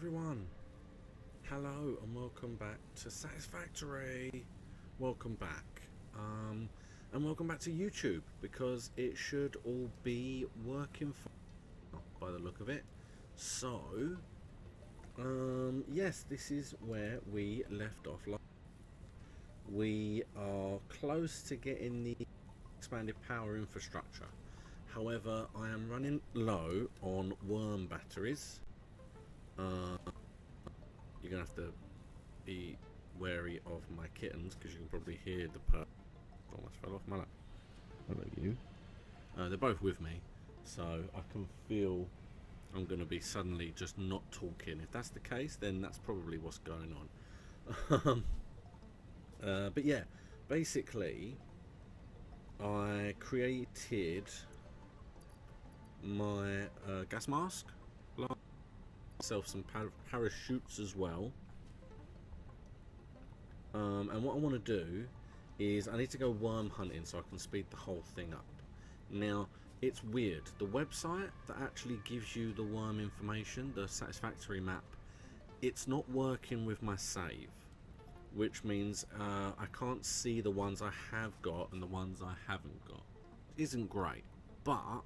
everyone. Hello and welcome back to Satisfactory. Welcome back. And welcome back to YouTube, because it should all be working fine by the look of it. So, yes, this is where we left off. We are close to getting the expanded power infrastructure. However, I am running low on worm batteries. You're gonna have to be wary of my kittens, because you can probably hear the purr. Almost fell off my lap. Hello, you. They're both with me, so I can feel I'm gonna be suddenly just not talking. If that's the case, then that's probably what's going on. But yeah, basically, I created my gas mask. Myself some parachutes as well. And what I want to do is I need to go worm hunting so I can speed the whole thing up. Now, it's weird. The website that actually gives you the worm information, the Satisfactory map, it's not working with my save, which means I can't see the ones I have got and the ones I haven't got. It isn't great, but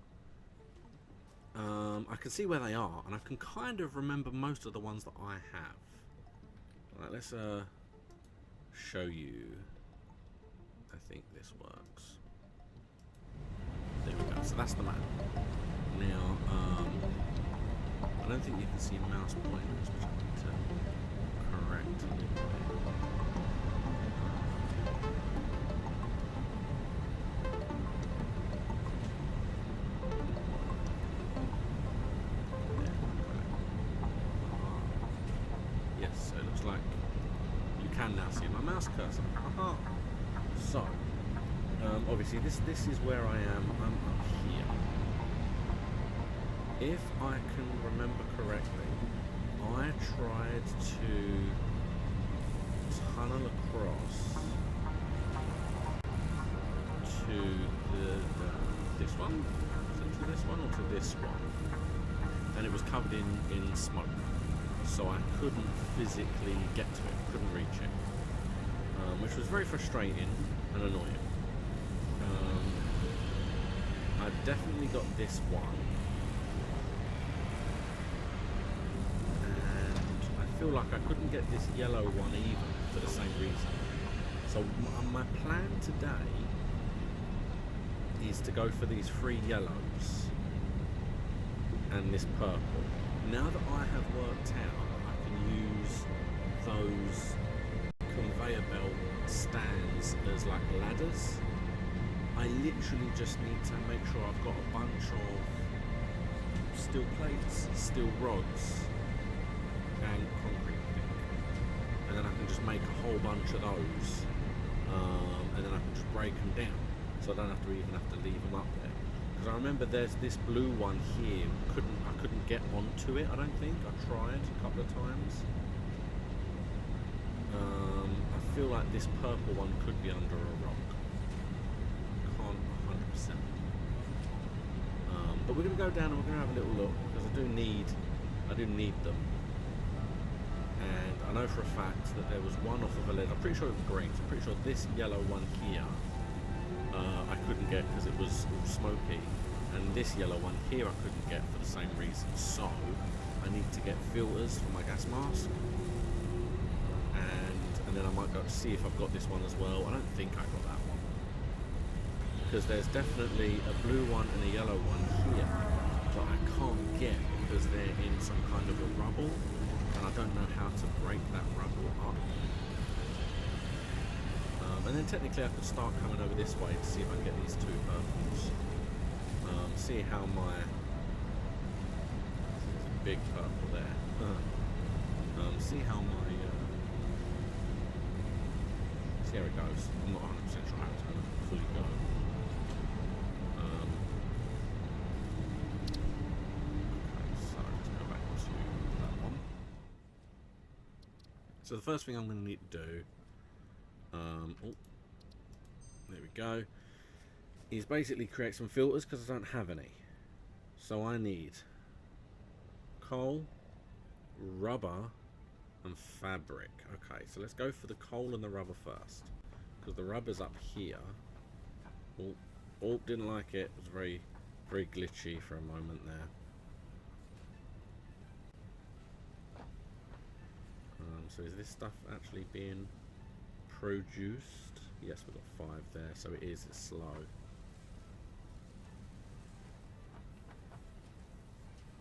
I can see where they are, and I can kind of remember most of the ones that I have. Alright, let's show you. I think this works. There we go. So that's the map. Now, I don't think you can see mouse pointers, which I need to correct a little bit. Yes, so it looks like you can now see my mouse cursor. Aha! So, obviously this is where I am. I'm up here. If I can remember correctly, I tried to tunnel across to this one? Is it to this one or to this one? And it was covered in smoke, so I couldn't physically get to it, couldn't reach it, which was very frustrating and annoying. I definitely got this one, and I feel like I couldn't get this yellow one either for the same reason. So my plan today is to go for these 3 yellows and this purple. Now that I have worked out I can use those conveyor belt stands as like ladders, I literally just need to make sure I've got a bunch of steel plates, steel rods and concrete, I think. And then I can just make a whole bunch of those, and then I can just break them down, so I don't have to leave them up there. Because I remember there's this blue one here, I couldn't get onto it, I don't think. I tried a couple of times. I feel like this purple one could be under a rock. Can't 100%. But we're going to go down and we're going to have a little look, because I do need them. And I know for a fact that there was one off of a lead. I'm pretty sure it was green. So I'm pretty sure this yellow one here I couldn't get because it was smoky, and this yellow one here I couldn't get for the same reason. So I need to get filters for my gas mask, and then I might go to see if I've got this one as well. I don't think I got that one, because there's definitely a blue one and a yellow one here that I can't get because they're in some kind of a rubble, and I don't know how to break that rubble up. And then technically I could start coming over this way to see if I can get these 2 purples. See how my... There's a big purple there. See how my... see how it goes. I'm not 100% sure how it's going to fully go. Okay, so let's go back to that one. So the first thing I'm going to need to do... oh, there we go, is basically create some filters, because I don't have any. So I need coal, rubber and fabric. Okay, so let's go for the coal and the rubber first, because the rubber's up here. Oh, oh, didn't like it. It was very, very glitchy for a moment there. So is this stuff actually being produced? Yes, we've got 5 there, so it's slow.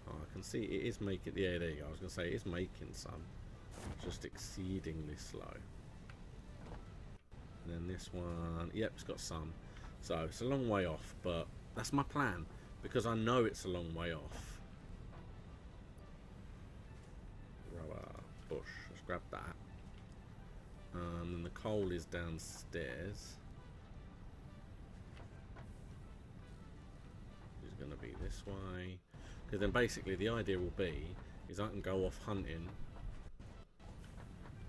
Oh, I can see it is making, yeah, there you go. I was going to say it is making some, just exceedingly slow. And then this one, yep, it's got some. So it's a long way off, but that's my plan, because I know it's a long way off. Rubber, bush, let's grab that. And the coal is downstairs. It's going to be this way. Because then basically the idea will be is I can go off hunting.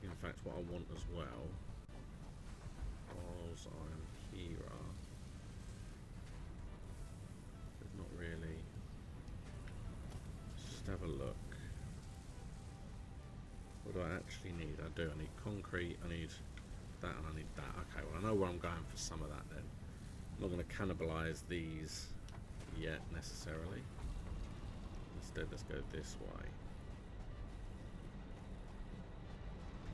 In fact, what I want as well, whilst I'm here, there's not really. Let's just have a look. What do I actually need? I do. I need concrete. I need that, and I need that. Okay. Well, I know where I'm going for some of that. Then I'm not going to cannibalise these yet necessarily. Instead, let's go this way.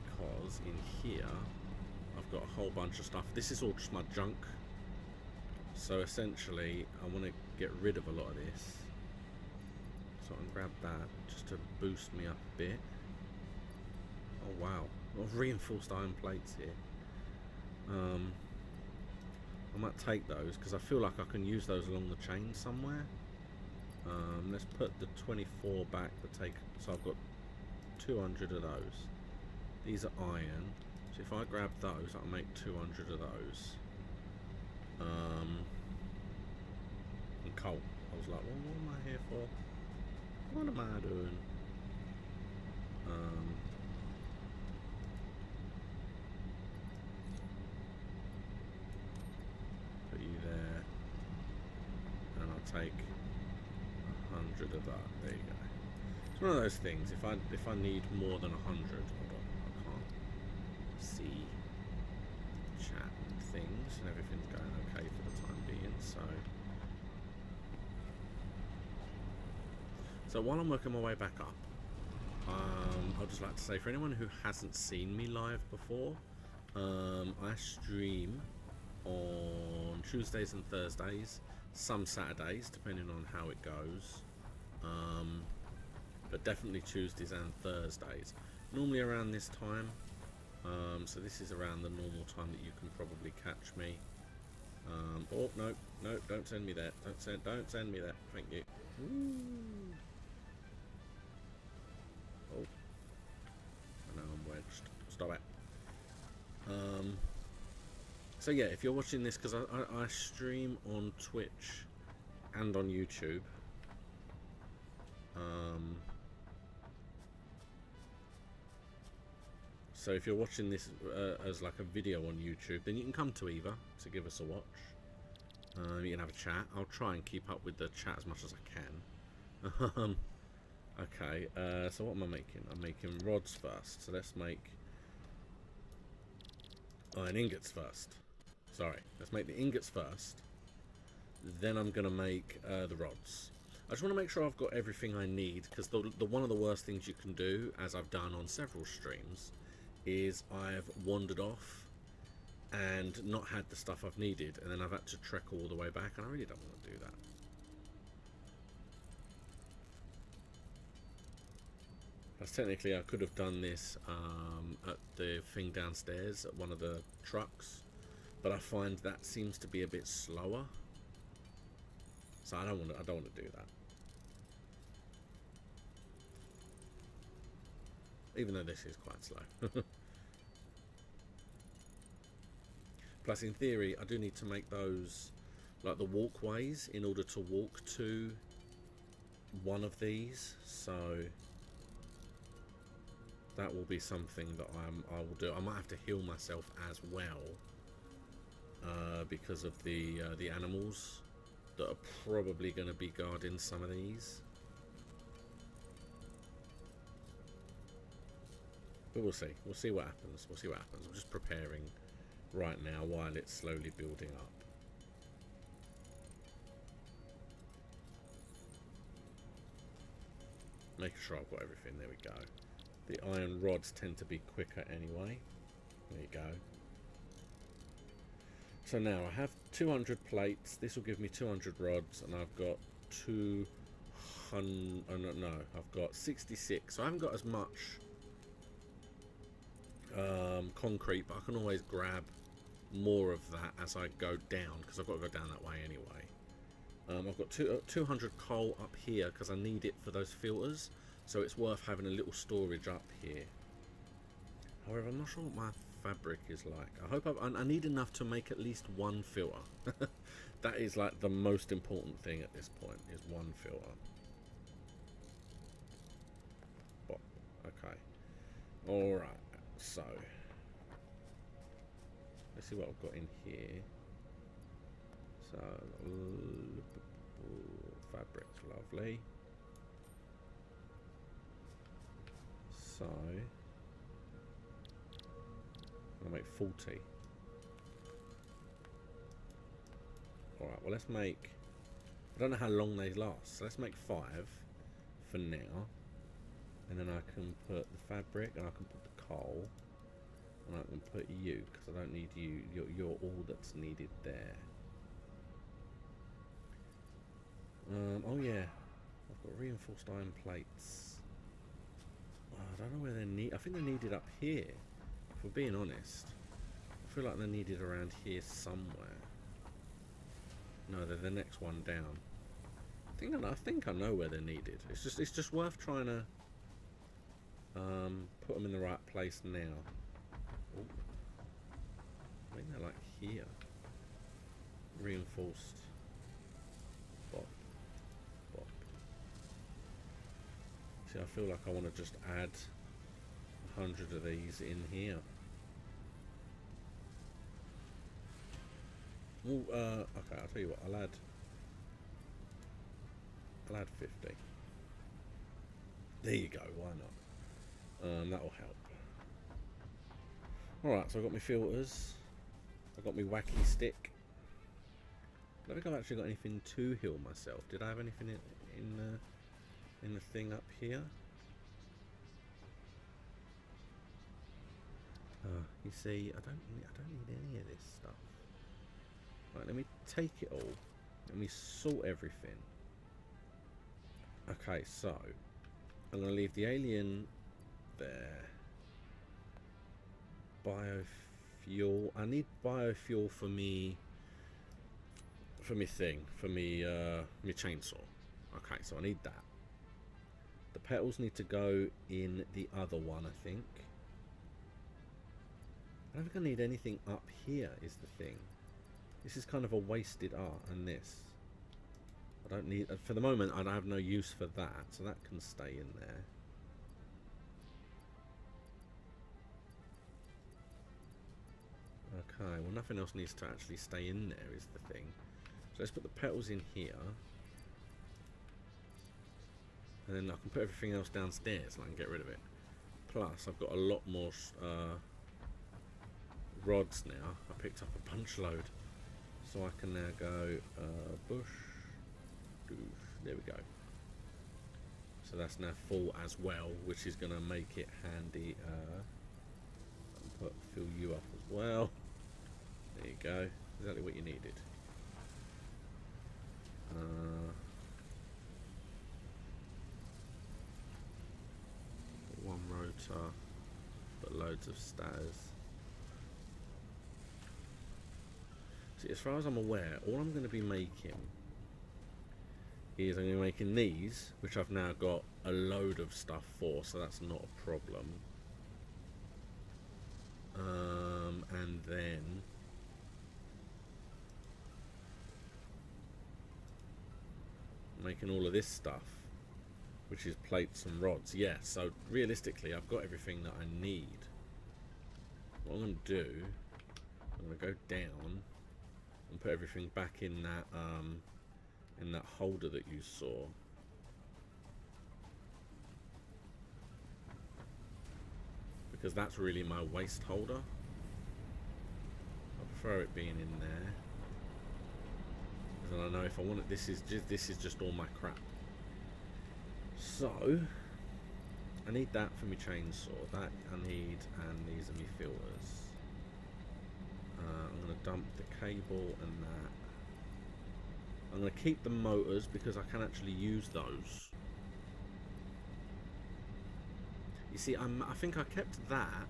Because in here, I've got a whole bunch of stuff. This is all just my junk. So essentially, I want to get rid of a lot of this. So I can grab that just to boost me up a bit. Oh wow, a lot of reinforced iron plates here. I might take those because I feel like I can use those along the chain somewhere. Let's put the 24 back. So I've got 200 of those. These are iron. So if I grab those, I'll make 200 of those. And coal. I was like, well, what am I here for? What am I doing? Put you there, and I'll take 100 of that. There you go. It's one of those things. If I need more than 100, hold on, I can't see chat and things, and everything's going okay for the time being. So while I'm working my way back up, I'd just like to say, for anyone who hasn't seen me live before, I stream on Tuesdays and Thursdays, some Saturdays depending on how it goes, but definitely Tuesdays and Thursdays, normally around this time. So this is around the normal time that you can probably catch me. Oh no, don't send me that, don't send me that, thank you. Ooh. Oh, I know I'm wedged, stop it. So yeah, if you're watching this, because I stream on Twitch and on YouTube. So if you're watching this as like a video on YouTube, then you can come to either to give us a watch. You can have a chat. I'll try and keep up with the chat as much as I can. Okay, so what am I making? I'm making rods first. So let's make iron ingots first. Sorry, let's make the ingots first. Then I'm going to make the rods. I just want to make sure I've got everything I need, because the one of the worst things you can do, as I've done on several streams, is I've wandered off and not had the stuff I've needed, and then I've had to trek all the way back, and I really don't want to do that. Because technically I could have done this at the thing downstairs at one of the trucks, but I find that seems to be a bit slower, so I don't want to do that. Even though this is quite slow. Plus, in theory, I do need to make those, like the walkways, in order to walk to one of these. So that will be something that I will do. I might have to heal myself as well, because of the animals that are probably going to be guarding some of these. But we'll see. We'll see what happens. We'll see what happens. I'm just preparing right now while it's slowly building up. Making sure I've got everything. There we go. The iron rods tend to be quicker anyway. There you go. So now I have 200 plates. This will give me 200 rods, and I've got 200. Oh, no, I've got 66. So I haven't got as much concrete, but I can always grab more of that as I go down, because I've got to go down that way anyway. I've got 200 coal up here because I need it for those filters, so it's worth having a little storage up here. However, I'm not sure what my fabric is like. I hope I need enough to make at least one filter. That is like the most important thing at this point, is one filter. Bop. Okay. Alright, so let's see what I've got in here. So, fabric, lovely. So, I'll make 40. Alright, well let's make, I don't know how long they last, so let's make 5 for now. And then I can put the fabric, and I can put the coal, and I can put you, because I don't need you, you're all that's needed there. Oh yeah, I've got reinforced iron plates. Oh, I don't know where they're needed. I think they're needed up here, if we're being honest. I feel like they're needed around here somewhere. No, they're the next one down. I think I know where they're needed. It's just worth trying to put them in the right place now. Ooh. I think they're like here. Reinforced. Bop. Bop. See, I feel like I want to just add 100 of these in here. Ooh, okay, I'll tell you what, I'll add 50. There you go, why not? That'll help. Alright, so I've got my filters. I've got my wacky stick. I don't think I've actually got anything to heal myself. Did I have anything in the thing up here? You see, I don't need any of this stuff. Right, let me take it all. Let me sort everything. Okay, so I'm going to leave the alien there. Biofuel. I need biofuel for me thing, for me chainsaw. Okay, so I need that. The petals need to go in the other one, I think. I don't think I need anything up here, is the thing. This is kind of a wasted art, and this. I don't need, for the moment, I have no use for that, so that can stay in there. Okay, well nothing else needs to actually stay in there, is the thing. So let's put the petals in here. And then I can put everything else downstairs and I can get rid of it. Plus, I've got a lot more rods now. I picked up a bunch load. So I can now go bush. There we go. So that's now full as well, which is going to make it handy. Fill you up as well. There you go. Exactly what you needed. One rotor, but loads of stairs. See, as far as I'm aware, all I'm going to be making is I'm going to be making these, which I've now got a load of stuff for, so that's not a problem. And then making all of this stuff, which is plates and rods. Yeah, so realistically I've got everything that I need. What I'm going to do, I'm going to go down and put everything back in that holder that you saw. because that's really my waste holder. I prefer it being in there, because I know if I want it, this is just all my crap. So I need that for my chainsaw. That I need, and these are my filters. I'm going to dump the cable and that. I'm going to keep the motors because I can actually use those. You see, I think I kept that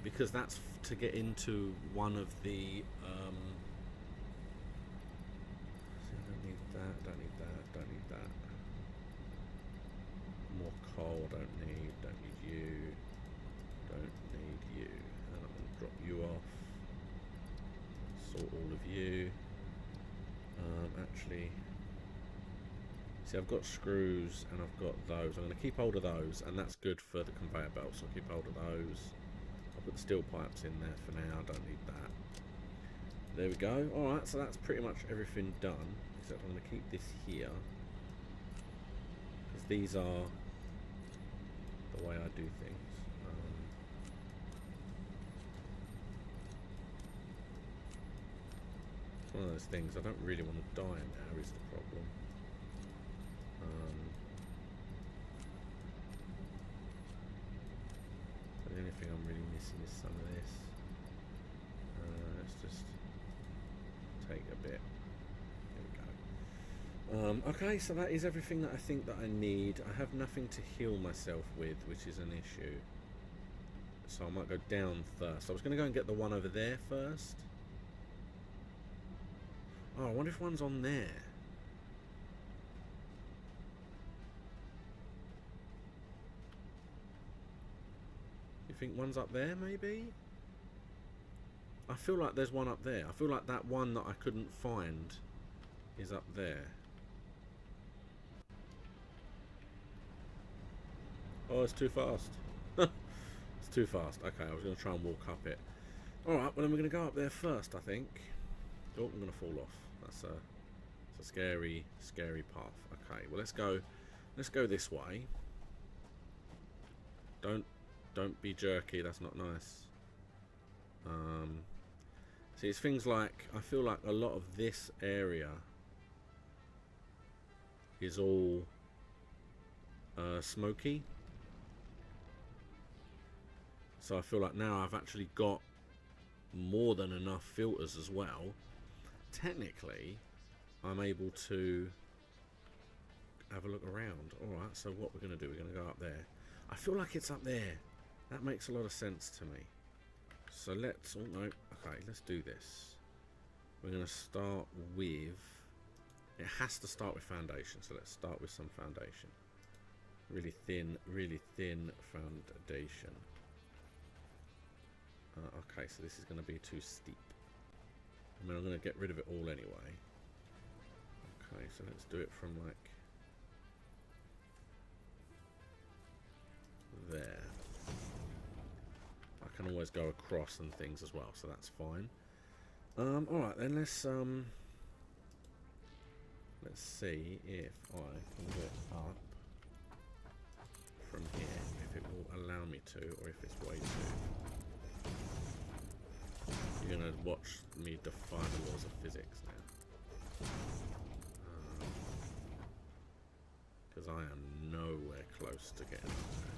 because that's to get into one of the... see, I don't need that, don't need that, don't need that. More coal, don't need you, don't need you. And I'm going to drop you off. Sort all of you. Actually, see, I've got screws and I've got those. I'm going to keep hold of those, and that's good for the conveyor belt, so I'll keep hold of those. I'll put the steel pipes in there for now. I don't need that. There we go. Alright, so that's pretty much everything done, except I'm going to keep this here, because these are the way I do things. It's one of those things, I don't really want to die now is the problem. The only thing I'm really missing is some of this. Let's just take a bit. There we go. Okay, so that is everything that I think that I need. I have nothing to heal myself with, which is an issue. So I might go down first. I was going to go and get the one over there first. Oh, I wonder if one's on there. You think one's up there, maybe? I feel like there's one up there. I feel like that one that I couldn't find is up there. Oh, it's too fast. It's too fast. Okay, I was going to try and walk up it. Alright, well, then we're going to go up there first, I think. Oh, I'm going to fall off. That's a scary, scary path. Okay, well, let's go this way. Don't be jerky, that's not nice. See, it's things like, I feel like a lot of this area is all smoky. So I feel like now I've actually got more than enough filters as well. Technically, I'm able to have a look around. Alright, so what we're going to do, we're going to go up there. I feel like it's up there. That makes a lot of sense to me. So let's... oh no, okay, let's do this. We're going to start with... it has to start with foundation, so let's start with some foundation. Really thin foundation. Okay, so this is going to be too steep. I mean, I'm going to get rid of it all anyway. Okay, so let's do it from like... there. I can always go across and things as well, so that's fine. Alright then, let's see if I can get up from here, if it will allow me to, or if it's way too... You're going to watch me defy the laws of physics now. Because I am nowhere close to getting up there.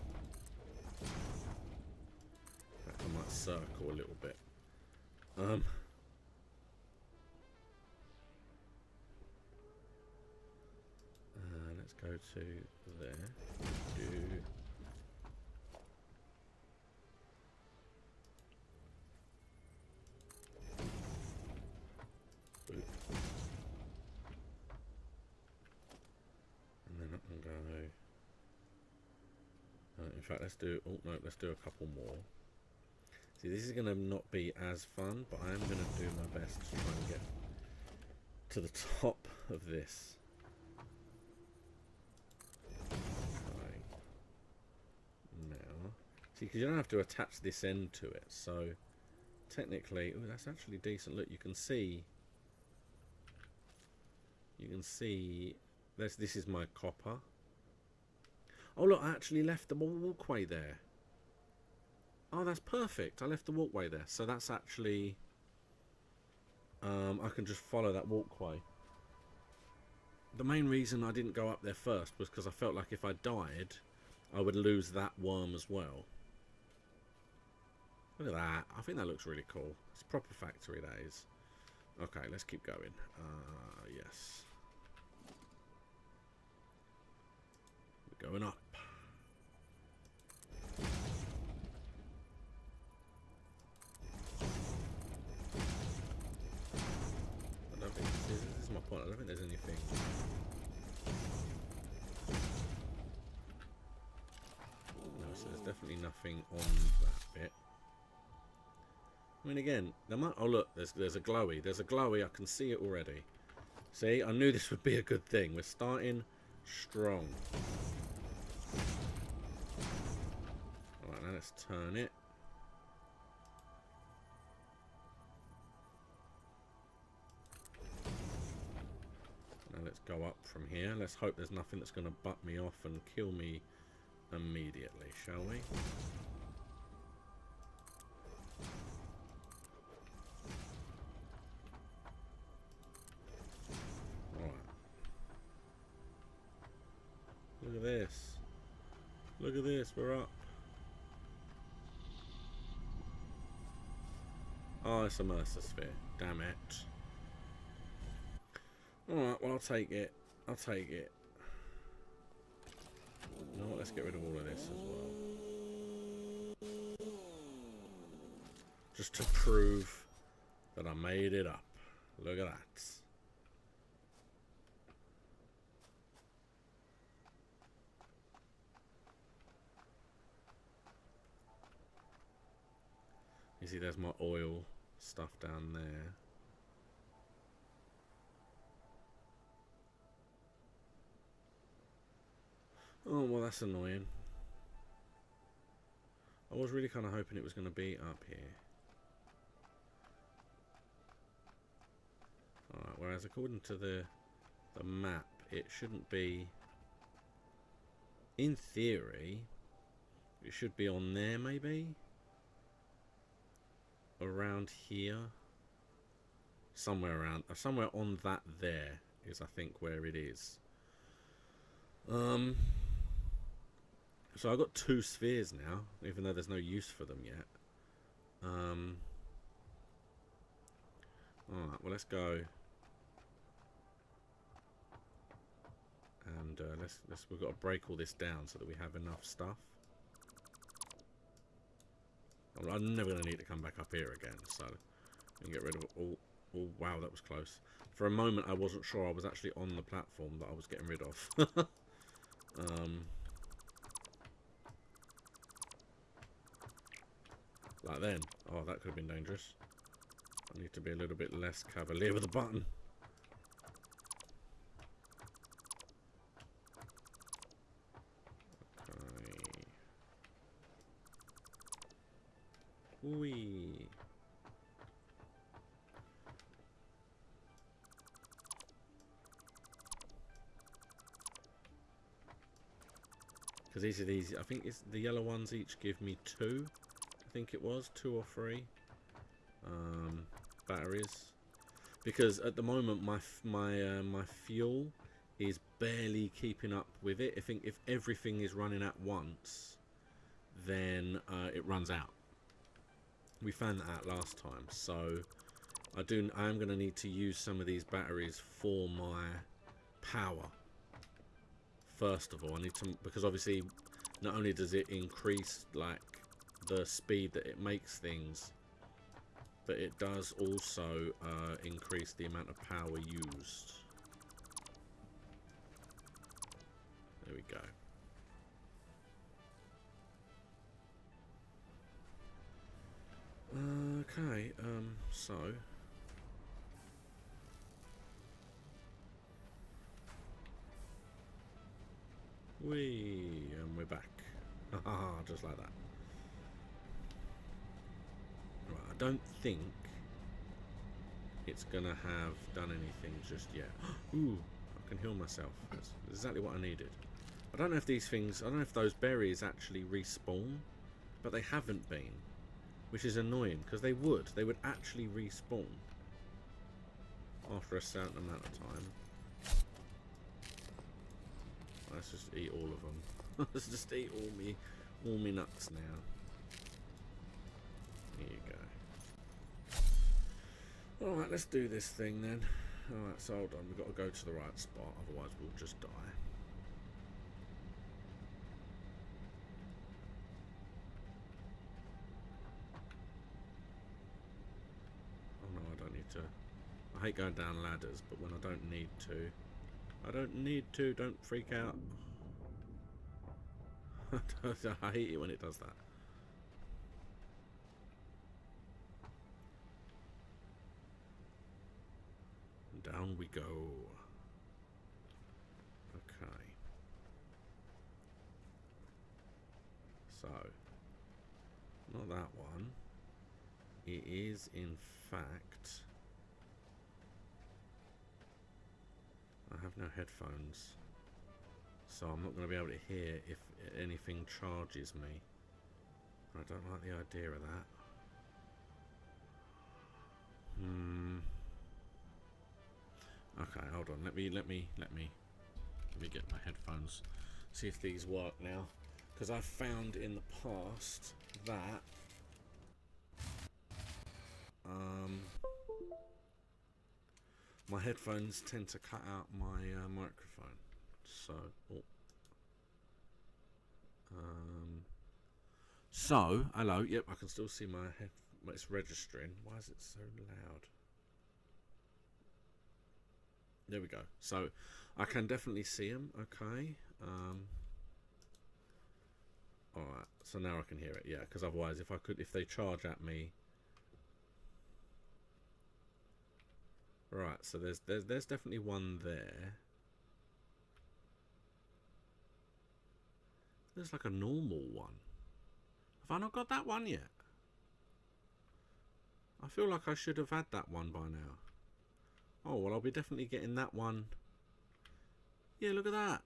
In fact, I might circle a little bit. Let's go to there. Boop. And then I can go... in fact, let's do... oh, no, let's do a couple more. See, this is going to not be as fun, but I am going to do my best to try and get to the top of this. Okay. Now... see, because you don't have to attach this end to it, so... technically... oh, that's actually decent. Look, you can see... this is my copper. Oh look, I actually left the walkway there. Oh, that's perfect. I left the walkway there. So that's actually... I can just follow that walkway. The main reason I didn't go up there first was because I felt like if I died, I would lose that worm as well. Look at that. I think that looks really cool. It's proper factory, that is. Okay, let's keep going. Yes. We're going up. I don't think this is my point. I don't think there's anything. No, so there's definitely nothing on that bit. I mean, again, there might. Oh look, there's a glowy. There's a glowy. I can see it already. See, I knew this would be a good thing. We're starting strong. Alright, now let's turn it. Now let's go up from here. Let's hope there's nothing that's going to butt me off and kill me immediately, shall we? Alright. Look at this. Look at this, we're up. Oh, it's a Mercer sphere. Damn it. Alright, well, I'll take it. I'll take it. You know what? Let's get rid of all of this as well. Just to prove that I made it up. Look at that. You see, there's my oil stuff down there. Oh, well, that's annoying. I was really kind of hoping it was going to be up here. Alright, whereas according to the map, it shouldn't be... In theory, it should be on there, maybe? Around here? Somewhere on that there is, I think, where it is. So I've got 2 spheres now, even though there's no use for them yet. Alright, well, let's go. And we've got to break all this down so that we have enough stuff. I'm never going to need to come back up here again, so we can get rid of all. Oh, wow, that was close. For a moment, I wasn't sure I was actually on the platform that I was getting rid of. Like then. Oh, that could have been dangerous. I need to be a little bit less cavalier with the button. Okay. Whee. Because these are these. I think it's the yellow ones each give me 2. I think it was 2 or 3 batteries. Because at the moment my fuel is barely keeping up with it. I think if everything is running at once, then it runs out. We found that out last time, so I am going to need to use some of these batteries for my power. First of all, I need to, because obviously not only does it increase like the speed that it makes things, but it does also increase the amount of power used. There we go. Okay, so and we're back. Haha, just like that. Right, I don't think it's gonna have done anything just yet. Ooh, I can heal myself. That's exactly what I needed. I don't know if these things, I don't know if those berries actually respawn But they haven't been, which is annoying, because they would actually respawn after a certain amount of time. Let's just eat all of them. Let's just eat all me nuts now. Here you go. Alright, let's do this thing then. Alright, so hold on, we've got to go to the right spot, otherwise we'll just die. Oh no, I don't need to. I hate going down ladders, but when I don't need to. I don't need to, don't freak out. I hate it when it does that. Down we go. Okay. So, not that one. It is, in fact... I have no headphones, so I'm not going to be able to hear if anything charges me. I don't like the idea of that. Okay, hold on. Let me get my headphones. See if these work now, because I've found in the past that my headphones tend to cut out my microphone. So, so hello. Yep, I can still see my head. It's registering. Why is it so loud? There we go. So, I can definitely see them. Okay. All right. So now I can hear it. Yeah, because otherwise, if they charge at me. Right, so there's definitely one there. There's like a normal one. Have I not got that one yet? I feel like I should have had that one by now. Oh, well, I'll be definitely getting that one. Yeah, look at that.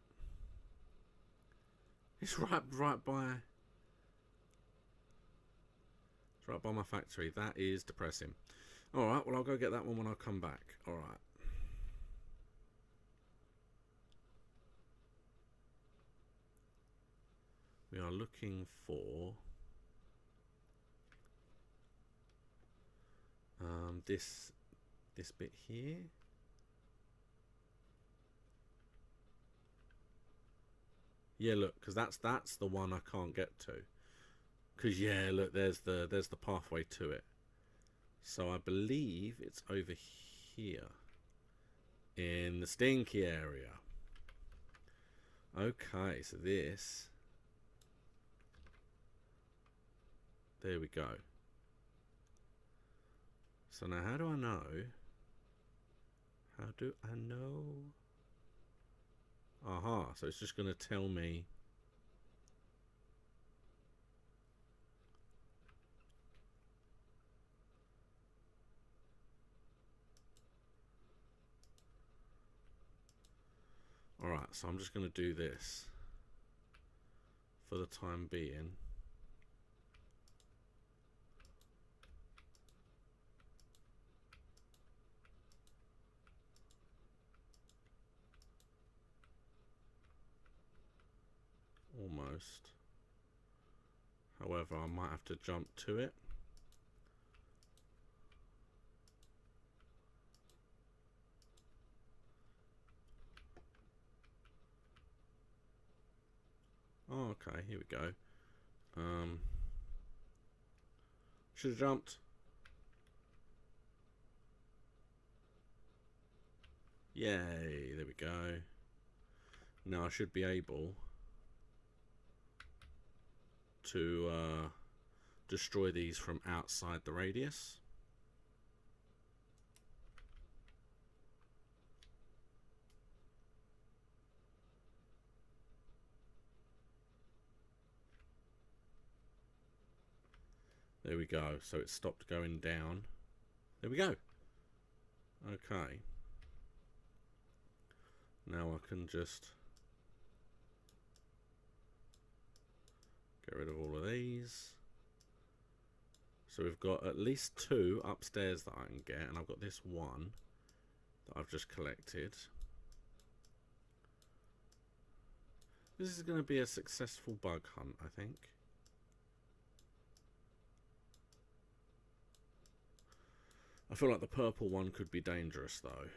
It's right by... It's right by my factory. That is depressing. Alright, well, I'll go get that one when I come back. Alright. We are looking for... this bit here. Yeah, look, because that's the one I can't get to. Because yeah, look, there's the pathway to it. So I believe it's over here in the stinky area. Okay, so this. There we go. So now how do I know? How do I know? Aha, so it's just going to tell me. Alright, so I'm just going to do this for the time being. Almost. However, I might have to jump to it. Oh, okay, here we go. Should have jumped. Yay, there we go. Now I should be able to destroy these from outside the radius. There we go. So it stopped going down. There we go. Okay. Now I can just get rid of all of these. So we've got at least 2 upstairs that I can get, and I've got this one that I've just collected. This is going to be a successful bug hunt, I think. I feel like the purple one could be dangerous, though.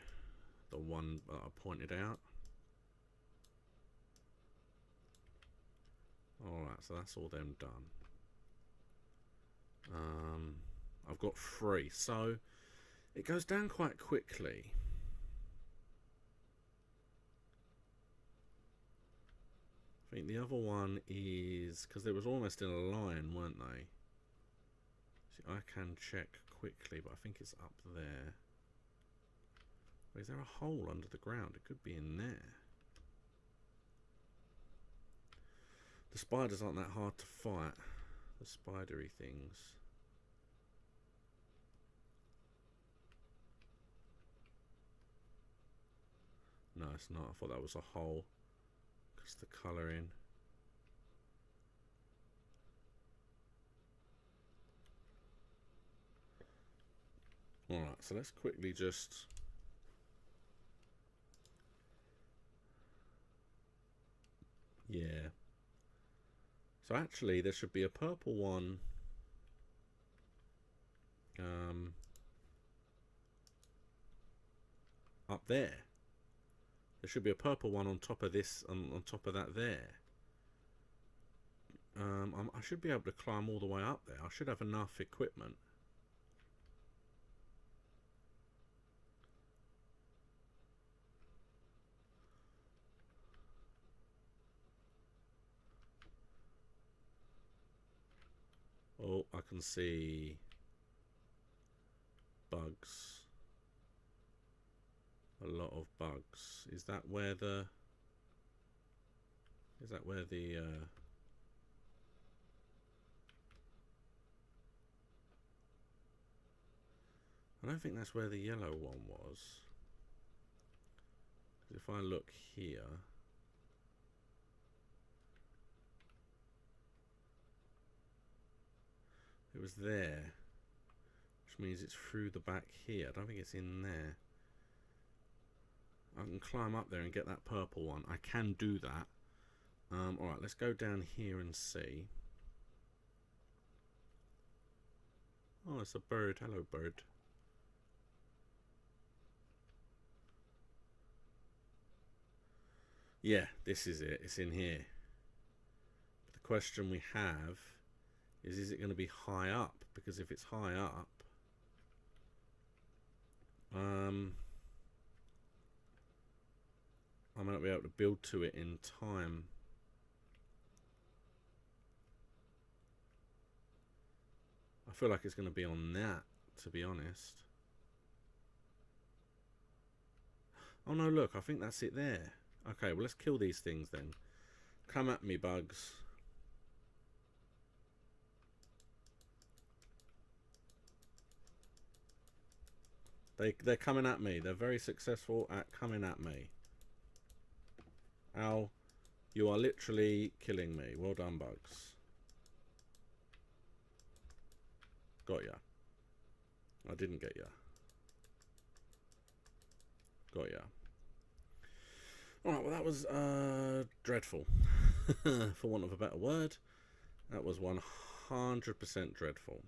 The one that I pointed out. Alright, so that's all them done. I've got 3, so it goes down quite quickly. I think the other one is... because they was almost in a line, weren't they? See, I can check quickly, but I think it's up there. Is there a hole under the ground? It could be in there. The spiders aren't that hard to fight. The spidery things. No, it's not. I thought that was a hole. Because the colouring. Alright, so let's quickly just... yeah. So actually there should be a purple one up there. There should be a purple one on top of this, on top of that there. I should be able to climb all the way up there. I should have enough equipment. Oh, I can see bugs. A lot of bugs. Is that where the... is that where the... I don't think that's where the yellow one was. If I look here... it was there. Which means it's through the back here. I don't think it's in there. I can climb up there and get that purple one. I can do that. Alright, let's go down here and see. Oh, it's a bird. Hello, bird. Yeah, this is it. It's in here. But the question we have is it going to be high up? Because if it's high up... I might not be able to build to it in time. I feel like it's going to be on that, to be honest. Oh no, look, I think that's it there. Okay, well let's kill these things then. Come at me, bugs. They're coming at me. They're very successful at coming at me. Ow. You are literally killing me. Well done, bugs. Got ya. I didn't get ya. Got ya. Alright, well that was dreadful. For want of a better word. That was 100% dreadful.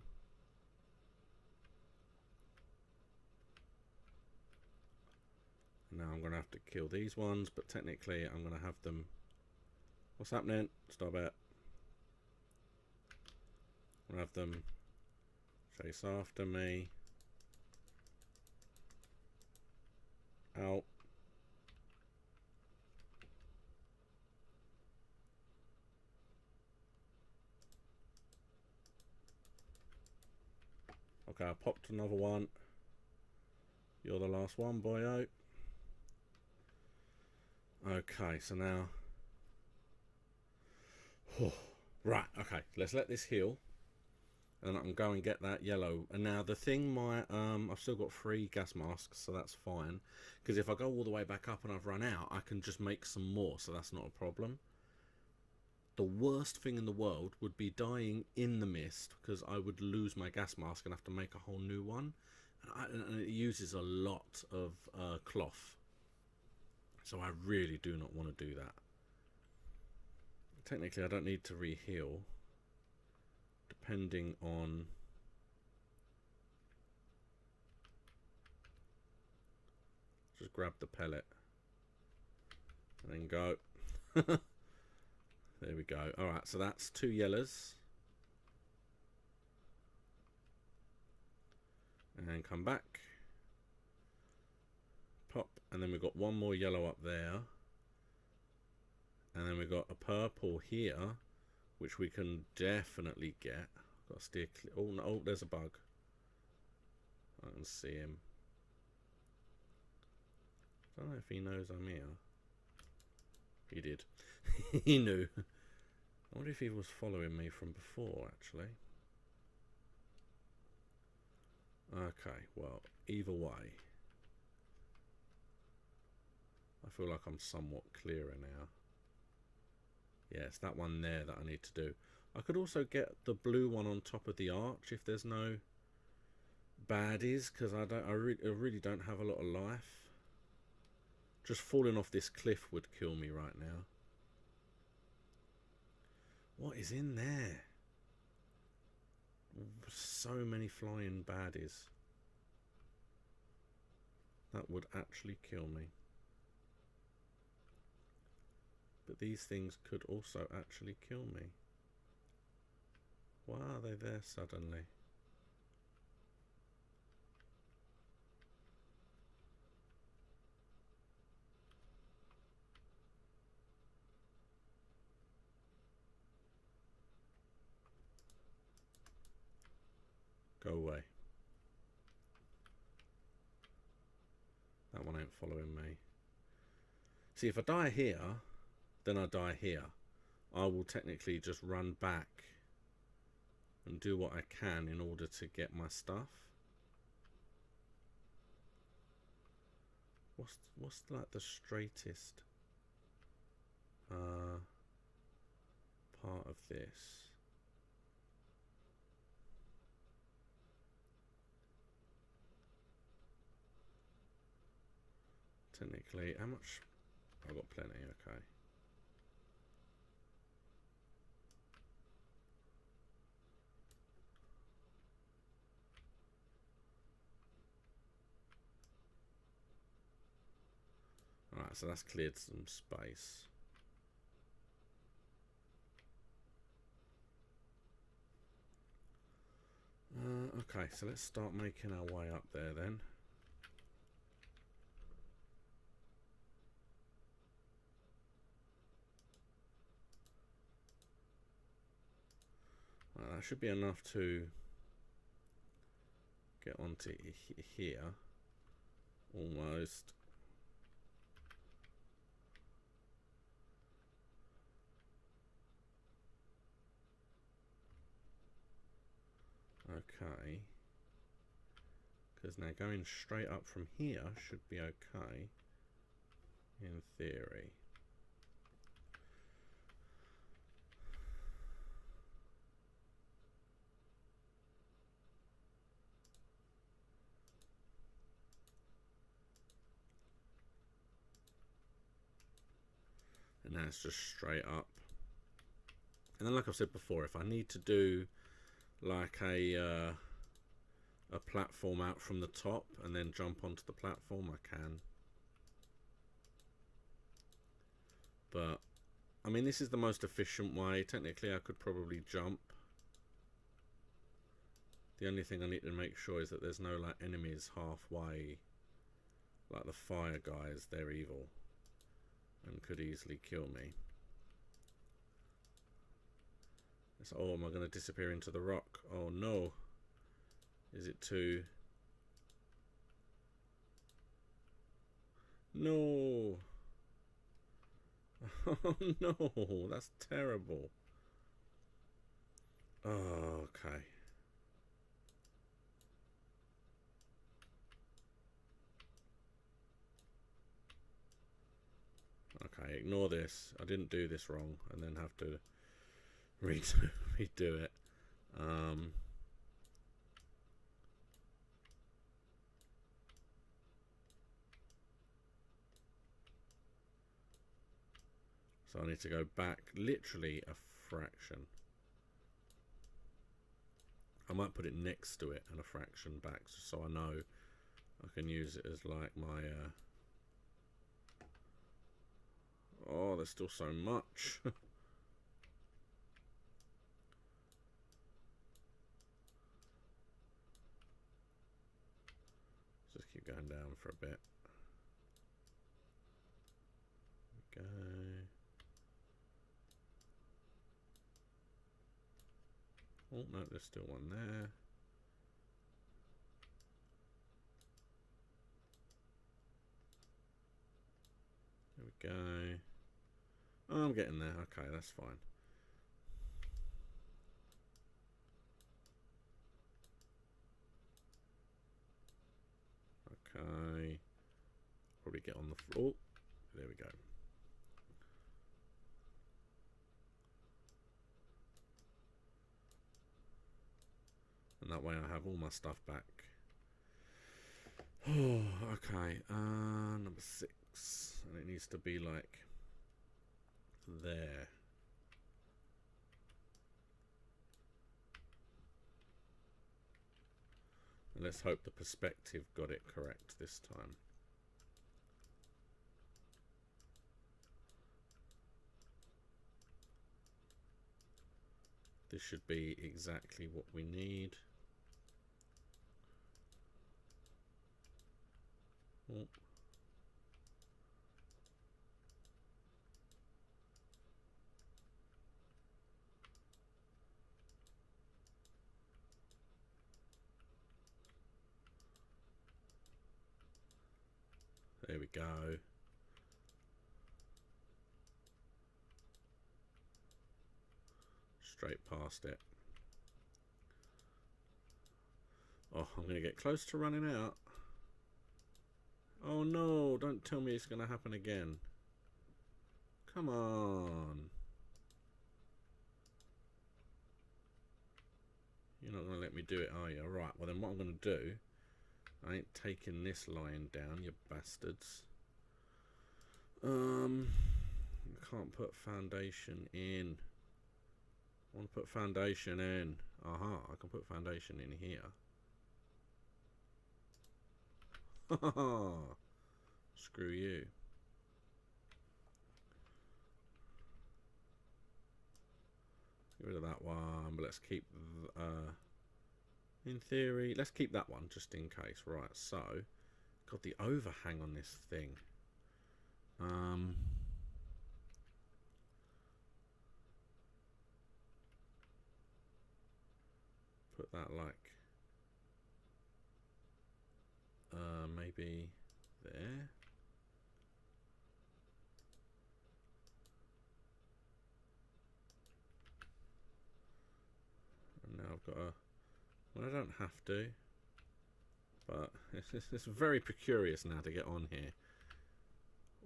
Now I'm going to have to kill these ones, but technically I'm going to have them... what's happening? Stop it. I'm going to have them chase after me. Out. Okay, I popped another one. You're the last one, boyo. Okay, so now... right, okay, let's let this heal. And I can go and get that yellow. And now the thing might... I've still got 3 gas masks, so that's fine. Because if I go all the way back up and I've run out, I can just make some more, so that's not a problem. The worst thing in the world would be dying in the mist, because I would lose my gas mask and have to make a whole new one. And it uses a lot of cloth. So I really do not want to do that. Technically, I don't need to reheal, depending on... Just grab the pellet. And then go. There we go. Alright, so that's 2 yellows. And then come back. Pop. And then we've got 1 more yellow up there. And then we've got a purple here, which we can definitely get. Got to steer clear. Oh, no, oh, there's a bug. I can see him. I don't know if he knows I'm here. He did. He knew. I wonder if he was following me from before, actually. Okay, well, either way. I feel like I'm somewhat clearer now. Yeah, it's that one there that I need to do. I could also get the blue one on top of the arch if there's no baddies, because I really don't have a lot of life. Just falling off this cliff would kill me right now. What is in there? So many flying baddies. That would actually kill me. But these things could also actually kill me. Why are they there suddenly? Go away. That one ain't following me. See, if I die here, then I die here. I will technically just run back and do what I can in order to get my stuff. What's like the straightest part of this? Technically, how much? I've got plenty, okay. Alright, so that's cleared some space. Okay, so let's start making our way up there then. That should be enough to get onto here. Almost. Okay. Because now going straight up from here should be okay. In theory. And now it's just straight up. And then, like I've said before, if I need to do like a platform out from the top and then jump onto the platform, I can. But I mean, this is the most efficient way. Technically, I could probably jump. The only thing I need to make sure is that there's no like enemies halfway. Like the fire guys, they're evil and could easily kill me. So, oh, am I going to disappear into the rock? Oh no. Is it too... No. Oh no, that's terrible. Oh, okay. Okay, ignore this. I didn't do this wrong and then have to redo it. So I need to go back literally a fraction. I might put it next to it and a fraction back so I know I can use it as like my oh, there's still so much. Just keep going down for a bit. Go. Oh no, there's still one there. There we go. Oh, I'm getting there. Okay, that's fine. Okay. Probably get on the floor. There we go. And that way I have all my stuff back. Oh, okay. Number 6. And it needs to be like there. And let's hope the perspective got it correct this time. This should be exactly what we need. Oh. There we go. Straight past it. Oh, I'm going to get close to running out. Oh no, don't tell me it's going to happen again. Come on. You're not going to let me do it, are you? Right, well then what I'm going to do, I ain't taking this line down, you bastards. I can't put foundation in. I want to put foundation in. Aha, I can put foundation in here. Screw you. Get rid of that one, but let's keep in theory, let's keep that one just in case. Right, so got the overhang on this thing. Put that like maybe there. And now I've got a, well, I don't have to, but it's very precarious now to get on here,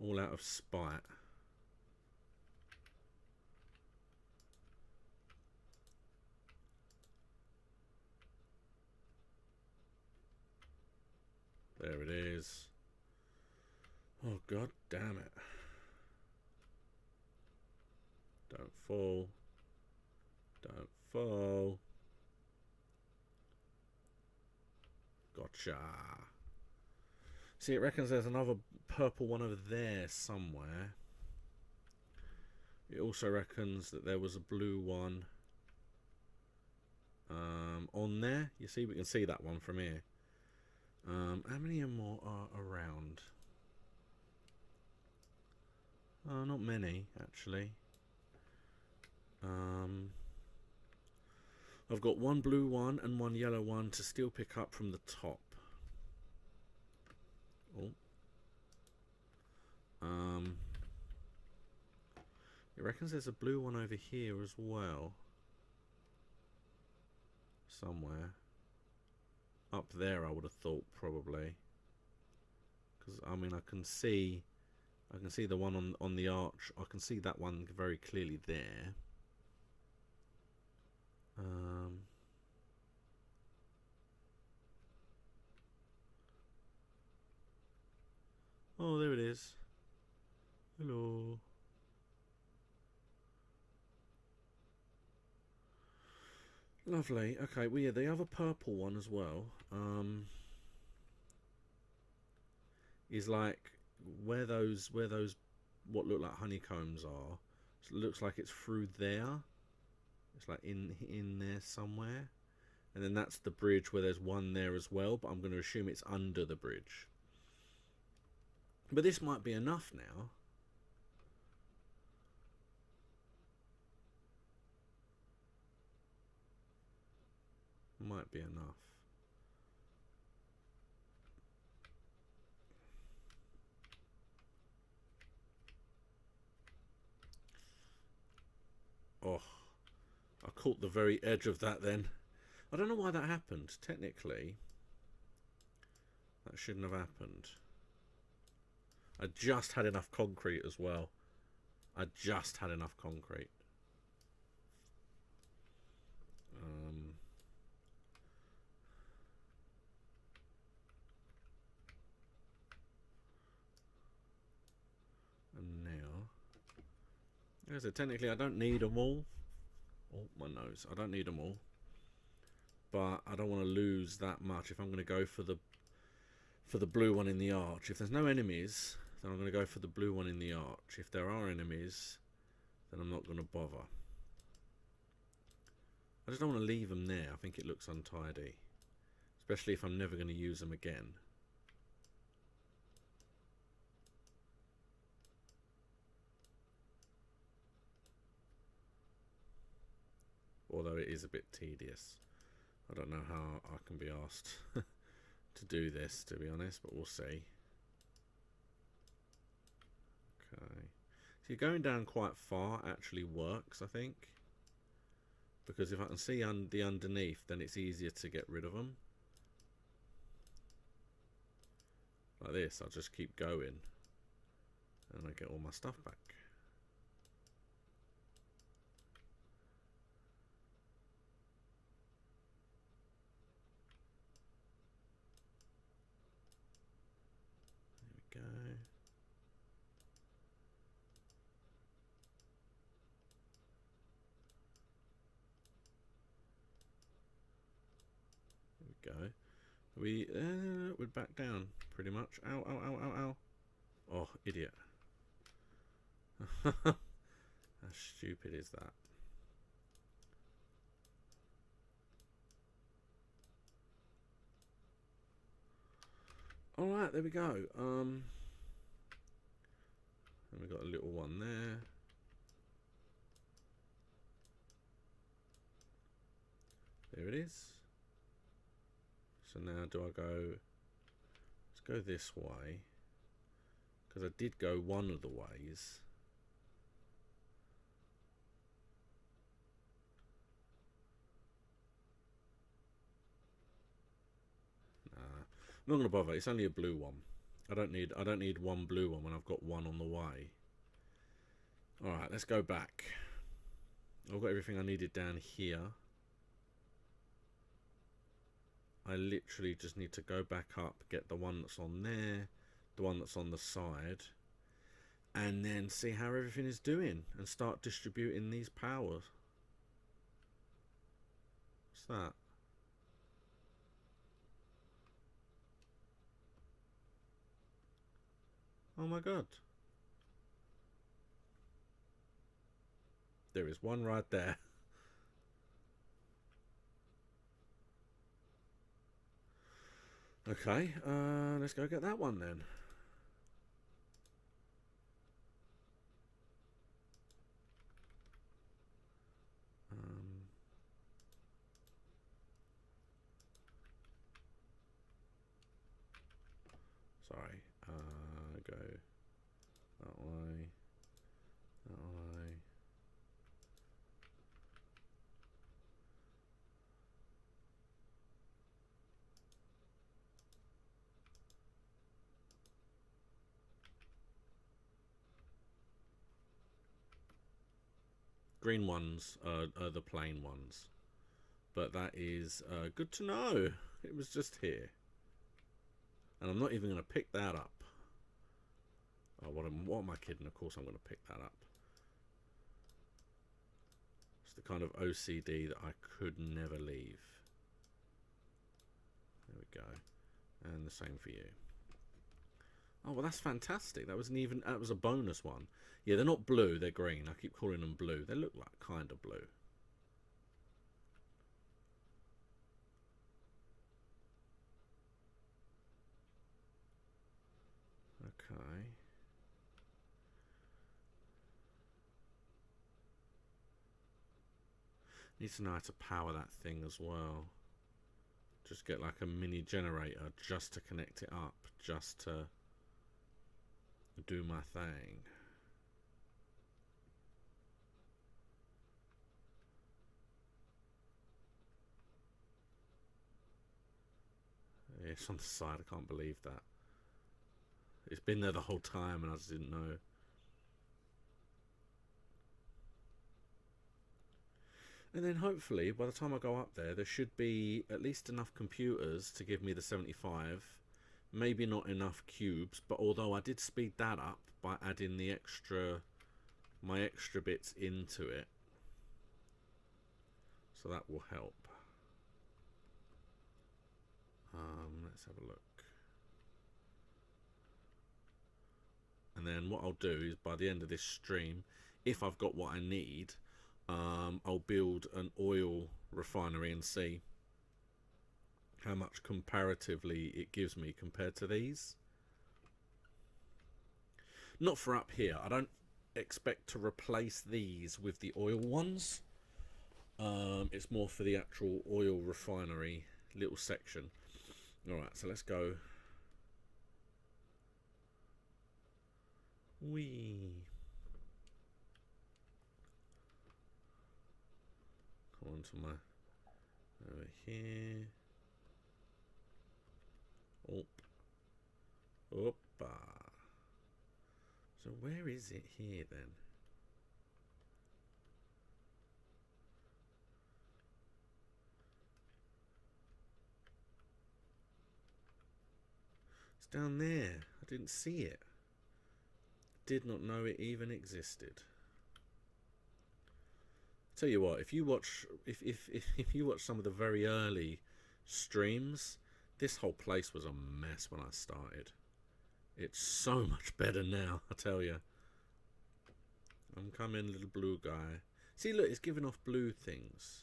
all out of spite. There it is. Oh god damn it. Don't fall. Don't fall. Gotcha. See, it reckons there's another purple one over there somewhere. It also reckons that there was a blue one on there. You see, we can see that one from here. How many more are around? Not many, actually. I've got one blue one and one yellow one to still pick up from the top. Oh. It reckons there's a blue one over here as well. Somewhere. Up there, I would have thought, probably. Because, I mean, I can see the one on the arch. I can see that one very clearly there. Um, oh, there it is. Hello. Lovely. Okay, well, yeah, the other purple one as well is like where those what look like honeycombs are. So it looks like it's through there. It's like in there somewhere. And then that's the bridge where there's one there as well, but I'm going to assume it's under the bridge. But this might be enough now. Might be enough. Oh, I caught the very edge of that then. I don't know why that happened. Technically, that shouldn't have happened. I just had enough concrete as well. I just had enough concrete. Um, and now, yeah, so technically I don't need them all. Oh, my nose. I don't need them all. But I don't want to lose that much if I'm going to go for the blue one in the arch. If there's no enemies, then I'm going to go for the blue one in the arch. If there are enemies, then I'm not going to bother. I just don't want to leave them there. I think it looks untidy. Especially if I'm never going to use them again. Although it is a bit tedious. I don't know how I can be asked to do this, to be honest, but we'll see. Okay. So going down quite far actually works, I think. Because if I can see the underneath, then it's easier to get rid of them. Like this, I'll just keep going. And I get all my stuff back. There we go. There we go. We're back down, pretty much. Ow, ow, ow, ow, ow. Oh, idiot. How stupid is that? Alright, there we go. And we got a little one there. There it is. So now do I go... Let's go this way. Because I did go one of the ways. Nah, I'm not going to bother. It's only a blue one. I don't need one blue one when I've got one on the way. Alright, let's go back. I've got everything I needed down here. I literally just need to go back up, get the one that's on there, the one that's on the side, and then see how everything is doing and start distributing these powers. What's that? Oh my god. There is one right there. Okay, let's go get that one then. Sorry, go that way, that way. Green ones are the plain ones. But that is good to know. It was just here. And I'm not even going to pick that up. Oh, what am I kidding? Of course I'm going to pick that up. It's the kind of OCD that I could never leave. There we go. And the same for you. Oh, well, that's fantastic. That was a bonus one. Yeah, they're not blue, they're green. I keep calling them blue. They look like kind of blue. Okay. Need to know how to power that thing as well. Just get like a mini generator just to connect it up, just to do my thing. It's on the side, I can't believe that. It's been there the whole time and I just didn't know. And then hopefully, by the time I go up there, there should be at least enough computers to give me the 75. Maybe not enough cubes, but although I did speed that up by adding the my extra bits into it. So that will help. Let's have a look. And then what I'll do is by the end of this stream, if I've got what I need, I'll build an oil refinery and see how much comparatively it gives me compared to these. Not for up here. I don't expect to replace these with the oil ones. It's more for the actual oil refinery little section. Alright, so let's go. Whee! Come on to my over here. Op. Oppa. So where is it here then? It's down there. I didn't see it. Did not know it even existed. Tell you what, if you watch if you watch some of the very early streams, this whole place was a mess when I started. It's so much better now, I tell you. I'm coming, little blue guy. See, look, it's giving off blue things.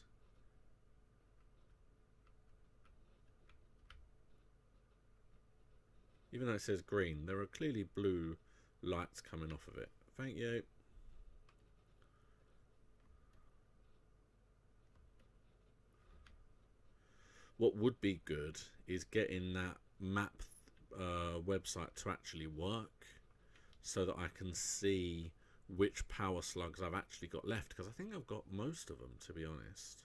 Even though it says green, there are clearly blue lights coming off of it. Thank you. What would be good is getting that map website to actually work so that I can see which power slugs I've actually got left, because I think I've got most of them, to be honest,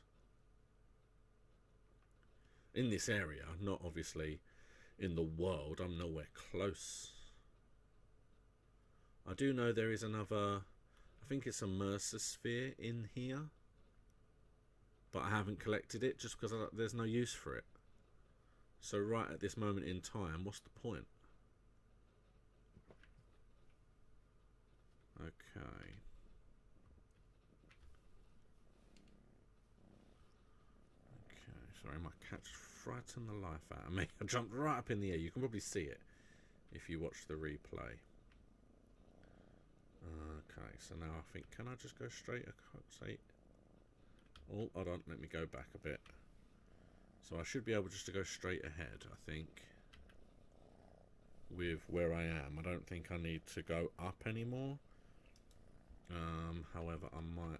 in this area. Not obviously in the world. I'm nowhere close. I do know there is another, I think it's a Mercer sphere in here, but I haven't collected it just because there's no use for it. So right at this moment in time, what's the point? Okay. Okay, sorry, my cat frightened the life out of me. I jumped right up in the air. You can probably see it if you watch the replay. Okay, so now I think, can I just go straight? I can't say. Oh, hold on, let me go back a bit. So I should be able just to go straight ahead, I think, with where I am. I don't think I need to go up anymore. However, I might.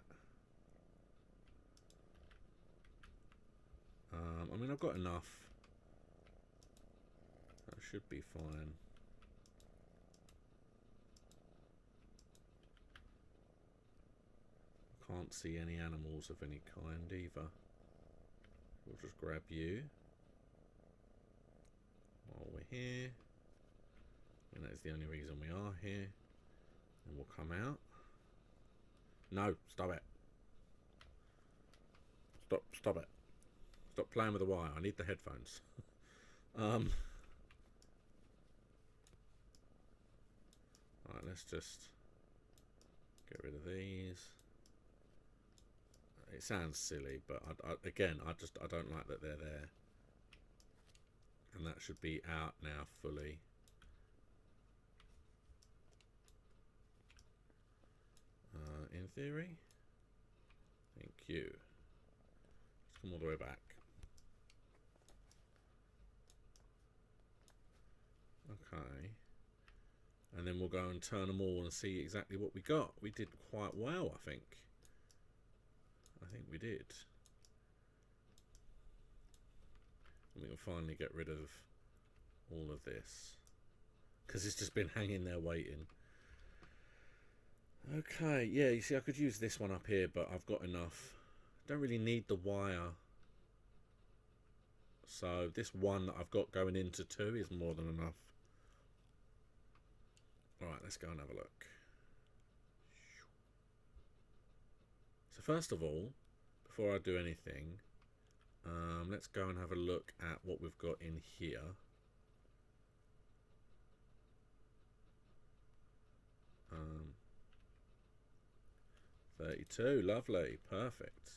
I mean, I've got enough. That should be fine. Can't see any animals of any kind either. We'll just grab you while we're here. And that's the only reason we are here. And we'll come out. No, stop it. Stop it. stop playing with the wire. I need the headphones. Alright, let's just get rid of these. It sounds silly, but again, I don't like that they're there. And that should be out now fully. In theory. Thank you. Let's come all the way back. Okay. And then we'll go and turn them all and see exactly what we got. We did quite well, I think. I think we did. And we can finally get rid of all of this. Because it's just been hanging there waiting. Okay, yeah, you see I could use this one up here, but I've got enough. Don't really need the wire. So this one that I've got going into 2 is more than enough. Alright, let's go and have a look. So first of all, before I do anything, let's go and have a look at what we've got in here. Um, 32, lovely, perfect.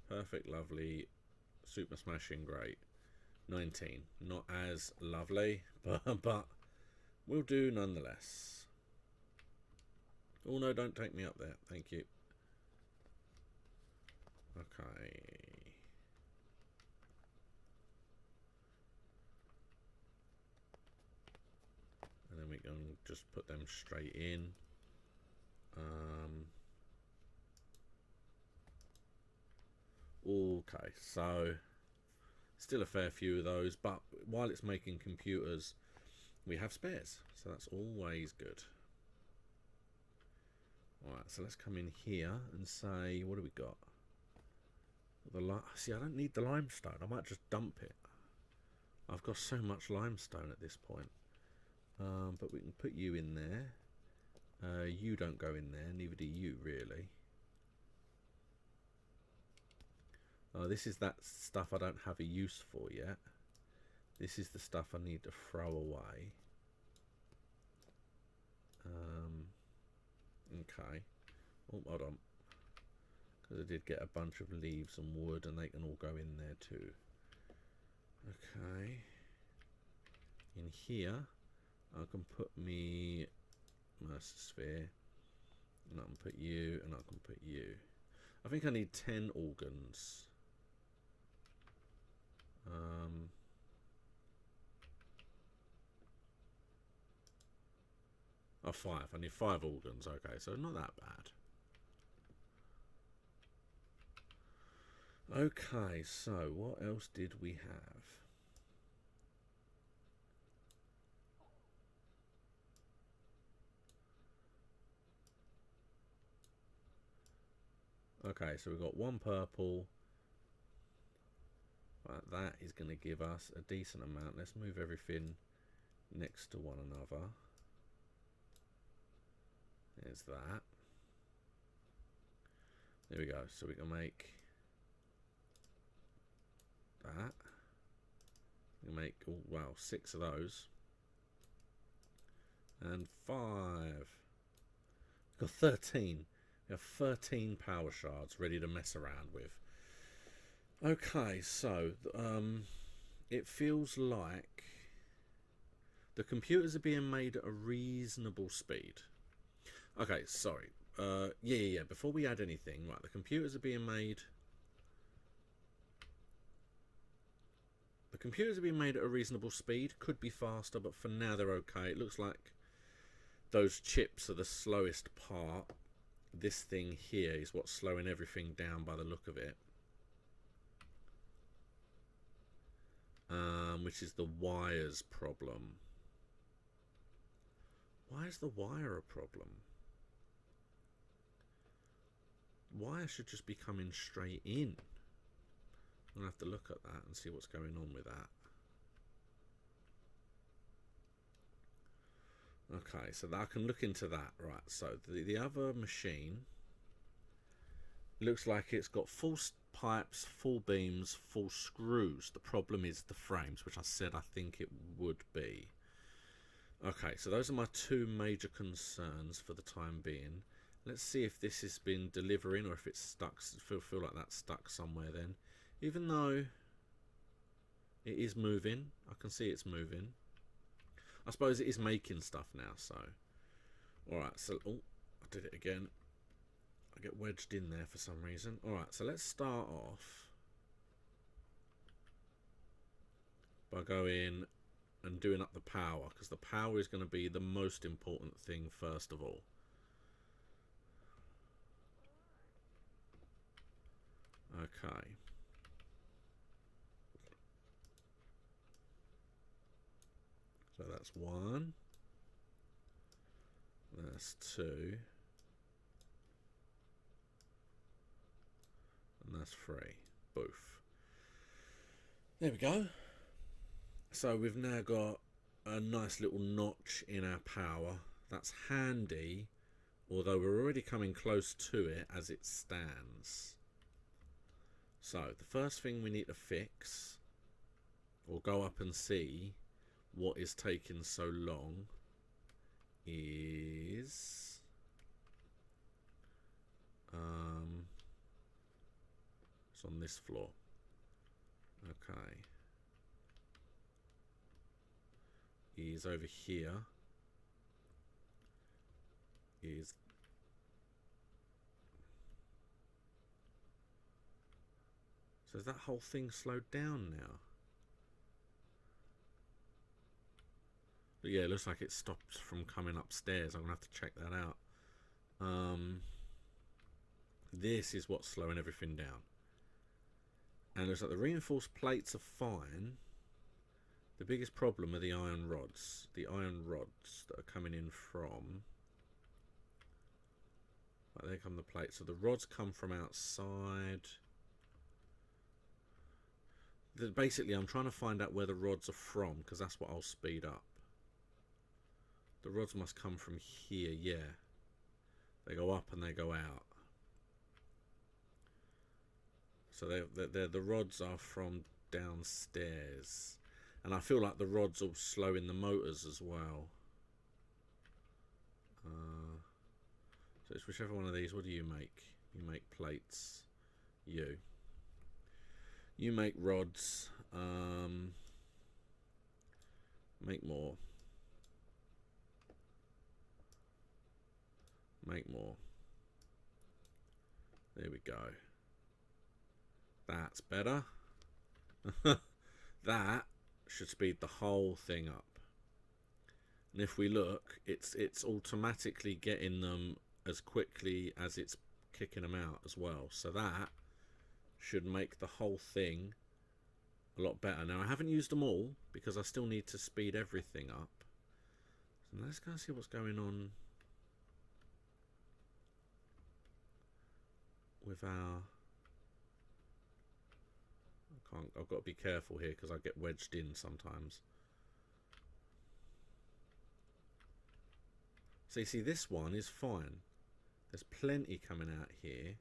Perfect, lovely, super smashing, great. 19, not as lovely, but we'll do nonetheless. Oh no, don't take me up there, thank you. Okay. And then we can just put them straight in. Okay, so still a fair few of those, but while it's making computers, we have spares, so that's always good. Alright, so let's come in here and say, what do we got? See, I don't need the limestone. I might just dump it. I've got so much limestone at this point. But we can put you in there. You don't go in there, neither do you, really. This is that stuff I don't have a use for yet. This is the stuff I need to throw away. Okay. Oh, hold on. Because I did get a bunch of leaves and wood, and they can all go in there too. Okay. In here, I can put me master sphere, and I can put you, and I can put you. I think I need 10 organs. Oh, 5. I need 5 organs. Okay, so not that bad. Okay, so what else did we have? Okay, so we've got 1 purple. Right, that is going to give us a decent amount. Let's move everything next to one another. There's that. There we go. So we can make that. We can make, oh wow, 6 of those. And 5. We've got 13. We have 13 power shards ready to mess around with. Okay, so it feels like the computers are being made at a reasonable speed. Okay, sorry. Yeah. Before we add anything, right, the computers are being made. The computers are being made at a reasonable speed. Could be faster, but for now they're okay. It looks like those chips are the slowest part. This thing here is what's slowing everything down by the look of it. Which is the wires problem. Why is the wire a problem? Wire should just be coming straight in. I'm going to have to look at that and see what's going on with that. Okay, so I can look into that. Right, so the other machine looks like it's got full pipes, full beams, full screws. The problem is the frames, which I said I think it would be. Okay, so those are my two major concerns for the time being. Let's see if this has been delivering or if it's stuck. Feel like that's stuck somewhere then. Even though it is moving, I can see it's moving. I suppose it is making stuff now, so. Alright, so, oh, I did it again. I get wedged in there for some reason. Alright, so let's start off by going and doing up the power, because the power is going to be the most important thing first of all. Okay. So that's one. That's two. And that's three. Boof. There we go. So we've now got a nice little notch in our power. That's handy, although we're already coming close to it as it stands. So the first thing we need to fix, or go up and see what is taking so long, is it's on this floor. Okay. Is over here. Is so is that whole thing slowed down now? But yeah, it looks like it stopped from coming upstairs. I'm gonna have to check that out. This is what's slowing everything down. And it looks like the reinforced plates are fine. The biggest problem are the iron rods. The iron rods that are coming in from... Right, there come the plates. So the rods come from outside. Basically, I'm trying to find out where the rods are from, because that's what I'll speed up. The rods must come from here, yeah. They go up and they go out. So the rods are from downstairs. And I feel like the rods will slow in the motors as well. So it's whichever one of these. What do you make? You make plates. You make rods. Make more. Make more. There we go. That's better. That should speed the whole thing up. And if we look, it's automatically getting them as quickly as it's kicking them out as well. So that should make the whole thing a lot better. Now I haven't used them all because I still need to speed everything up. So let's go and see what's going on with our... I've got to be careful here because I get wedged in sometimes. So you see, this one is fine. There's plenty coming out here.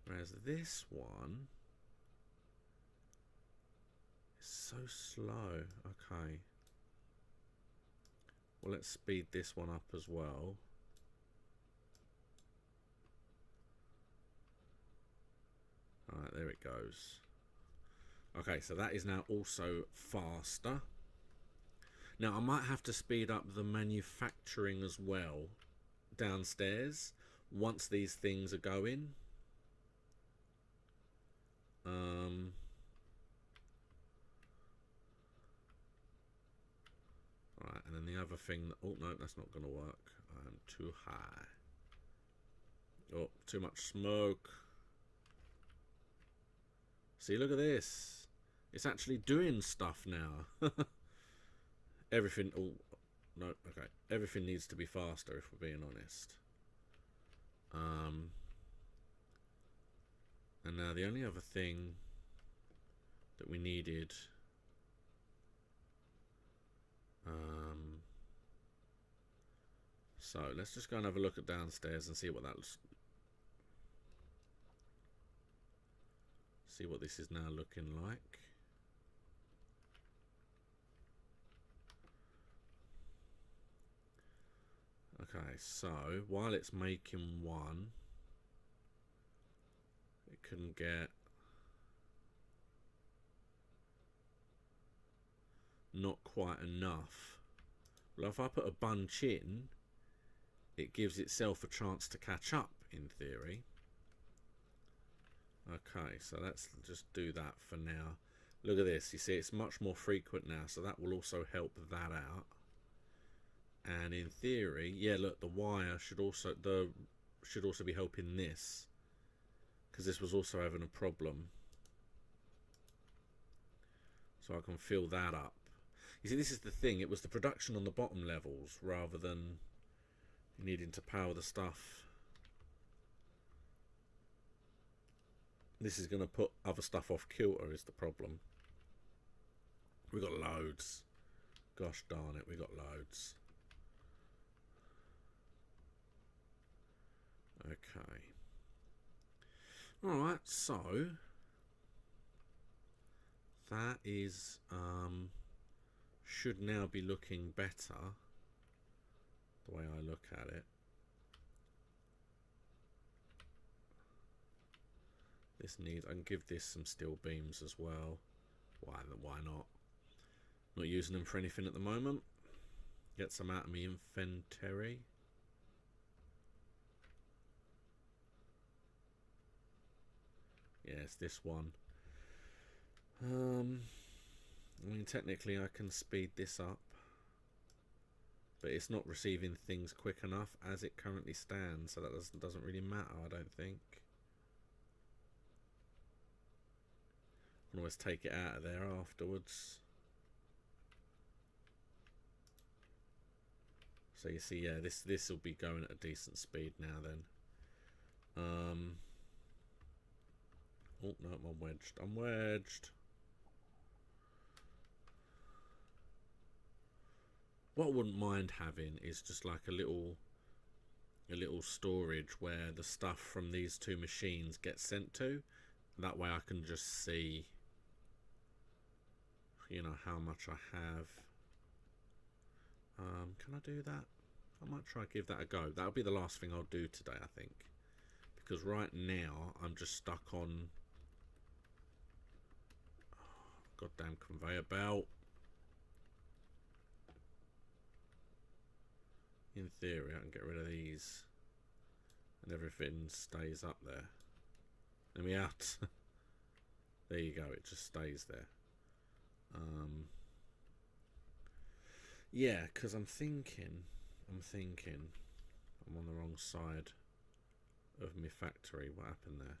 Whereas this one is so slow. Okay. Well, let's speed this one up as well. Alright, there it goes. Okay, so that is now also faster. Now, I might have to speed up the manufacturing as well downstairs once these things are going. Alright, and then the other thing... Oh, no, that's not going to work. I'm too high. Oh, too much smoke. See, look at this. It's actually doing stuff now. Everything... Oh, no, okay. Everything needs to be faster, if we're being honest. And now the only other thing that we needed... so, let's just go and have a look at downstairs and see what that See what this is now looking like. Okay, so while it's making one, it can get not quite enough. Well, if I put a bunch in, it gives itself a chance to catch up, in theory. Okay, so let's just do that for now. Look at this, you see it's much more frequent now, so that will also help that out. And in theory, yeah, look, the wire should also be helping this, because this was also having a problem. So I can fill that up. You see, this is the thing, it was the production on the bottom levels rather than needing to power the stuff. This is going to put other stuff off kilter is the problem. We got loads. Gosh darn it, we got loads. Okay. Alright, so that is should now be looking better the way I look at it. This needs, I can give this some steel beams as well. Why not? Not using them for anything at the moment. Get some out of my inventory. Yes, this one. I mean, technically I can speed this up, but it's not receiving things quick enough as it currently stands, so that doesn't really matter, I don't think. I can always take it out of there afterwards. So you see, yeah, this will be going at a decent speed now then. Oh no, I'm wedged. I'm wedged. What I wouldn't mind having is just like a little storage where the stuff from these two machines gets sent to. That way I can just see, you know, how much I have. Can I do that? I might try to give that a go. That'll be the last thing I'll do today, I think, because right now I'm just stuck on goddamn conveyor belt. In theory I can get rid of these and everything stays up there. Let me out. There you go, it just stays there. Yeah, because I'm thinking I'm on the wrong side of my factory. What happened there?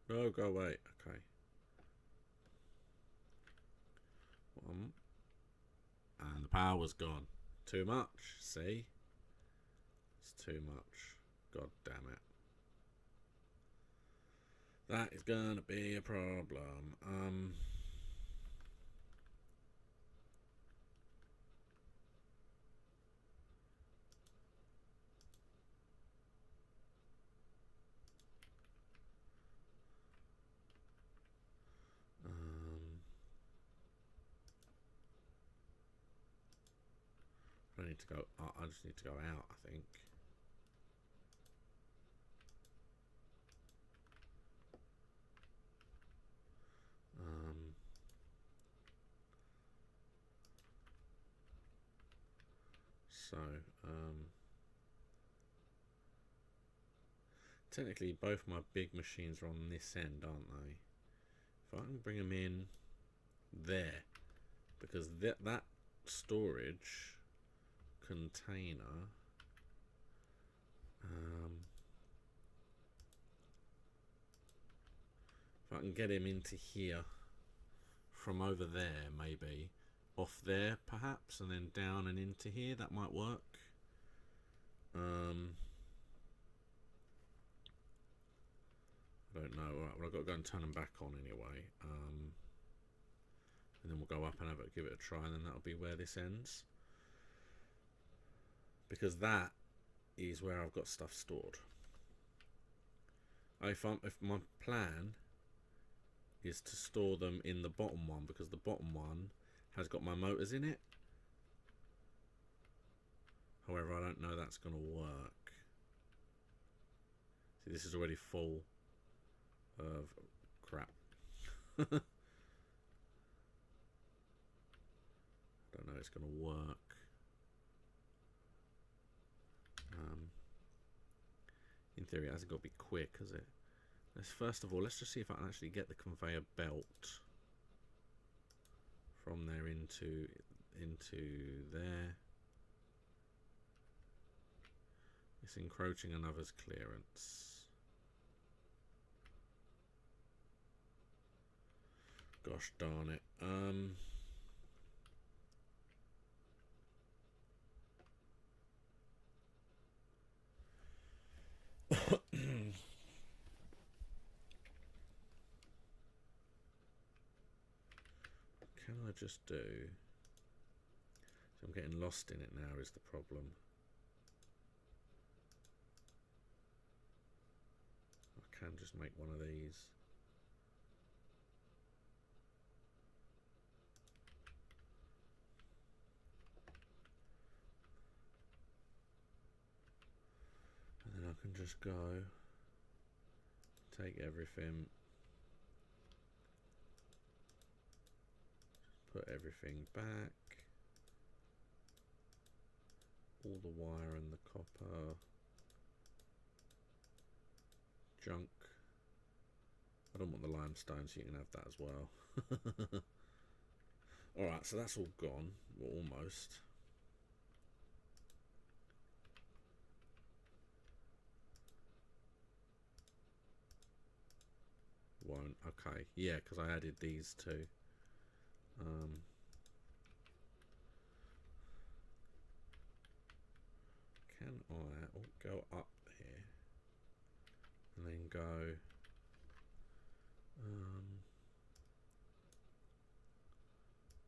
No, go away. Okay. And the power's gone. Too much, see? It's too much. God damn it. That is gonna be a problem. I need to go. I just need to go out, I think. So, technically both my big machines are on this end, aren't they? If I can bring them in there, because that storage container, if I can get him into here from over there, maybe off there perhaps, and then down and into here, that might work. I don't know. Right, well, I've got to go and turn them back on anyway, and then we'll go up and give it a try, and then that'll be where this ends. because that is where I've got stuff stored. If my plan is to store them in the bottom one, because the bottom one has got my motors in it. However, I don't know that's going to work. See, this is already full of crap. I don't know it's going to work. In theory, it hasn't got to be quick, has it? First of all, let's just see if I can actually get the conveyor belt from there into there. It's encroaching another's clearance. Gosh darn it. Can I just do... So I'm getting lost in it now is the problem. I can just make one of these. And then I can just go, take everything, put everything back, all the wire and the copper, junk. I don't want the limestone, so you can have that as well. Alright, so that's all gone, well, almost. Won't, okay, yeah, because I added these two. Can I go up here and then go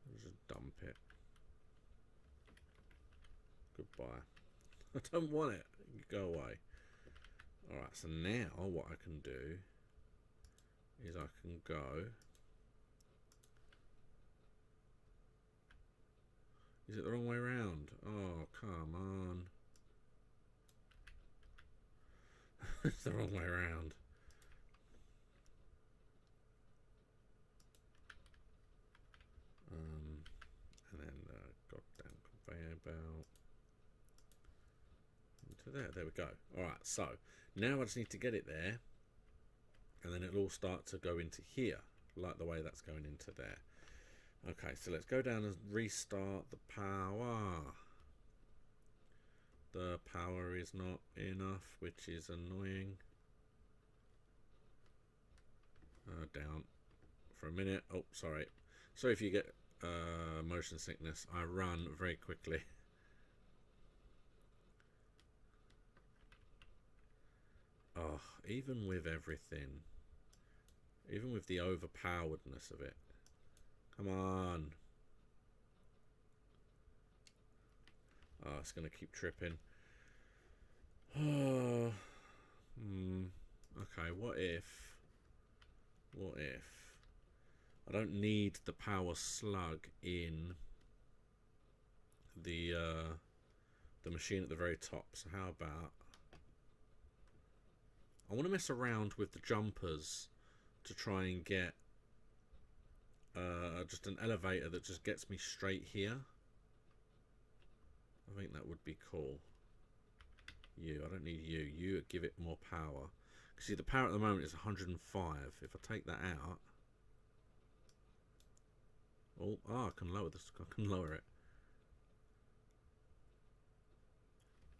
I'll just dump it. Goodbye. I don't want it. Go away. Alright, so now what I can do is I can go. Is it the wrong way around? Oh, come on. It's the wrong way around. And then goddamn conveyor belt into there. There we go. Alright, so now I just need to get it there, and then it'll all start to go into here, like the way that's going into there. Okay, so let's go down and restart the power. The power is not enough, which is annoying. Down for a minute. Oh, sorry. Sorry if you get motion sickness. I run very quickly. Oh, even with everything, even with the overpoweredness of it. Come on. Oh, it's going to keep tripping. Oh. Okay, what if I don't need the power slug in the machine at the very top? So how about I want to mess around with the jumpers to try and get just an elevator that just gets me straight here. I think that would be cool. I don't need you. You give it more power. See, the power at the moment is 105. If I take that out, I can lower this. I can lower it.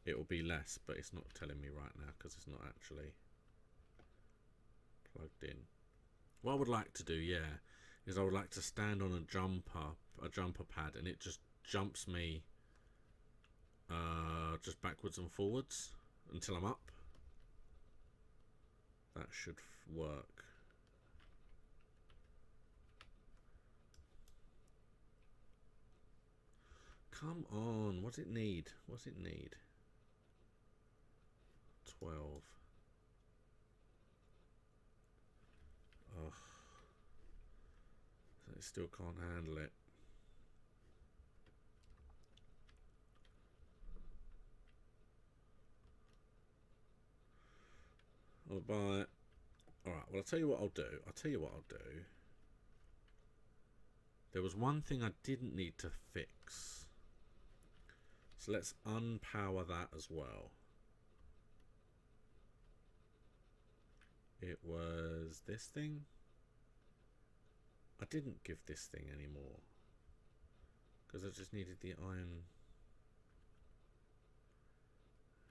It will be less, but it's not telling me right now because it's not actually plugged in. What I would like to do, yeah, is I would like to stand on a jumper pad, and it just jumps me just backwards and forwards until I'm up. That should work. Come on, what's it need? What's it need? 12. Ugh. So it still can't handle it. I'll buy it. Alright, well, I'll tell you what I'll do. There was one thing I didn't need to fix. So let's unpower that as well. It was this thing. I didn't give this thing anymore. Because I just needed the iron.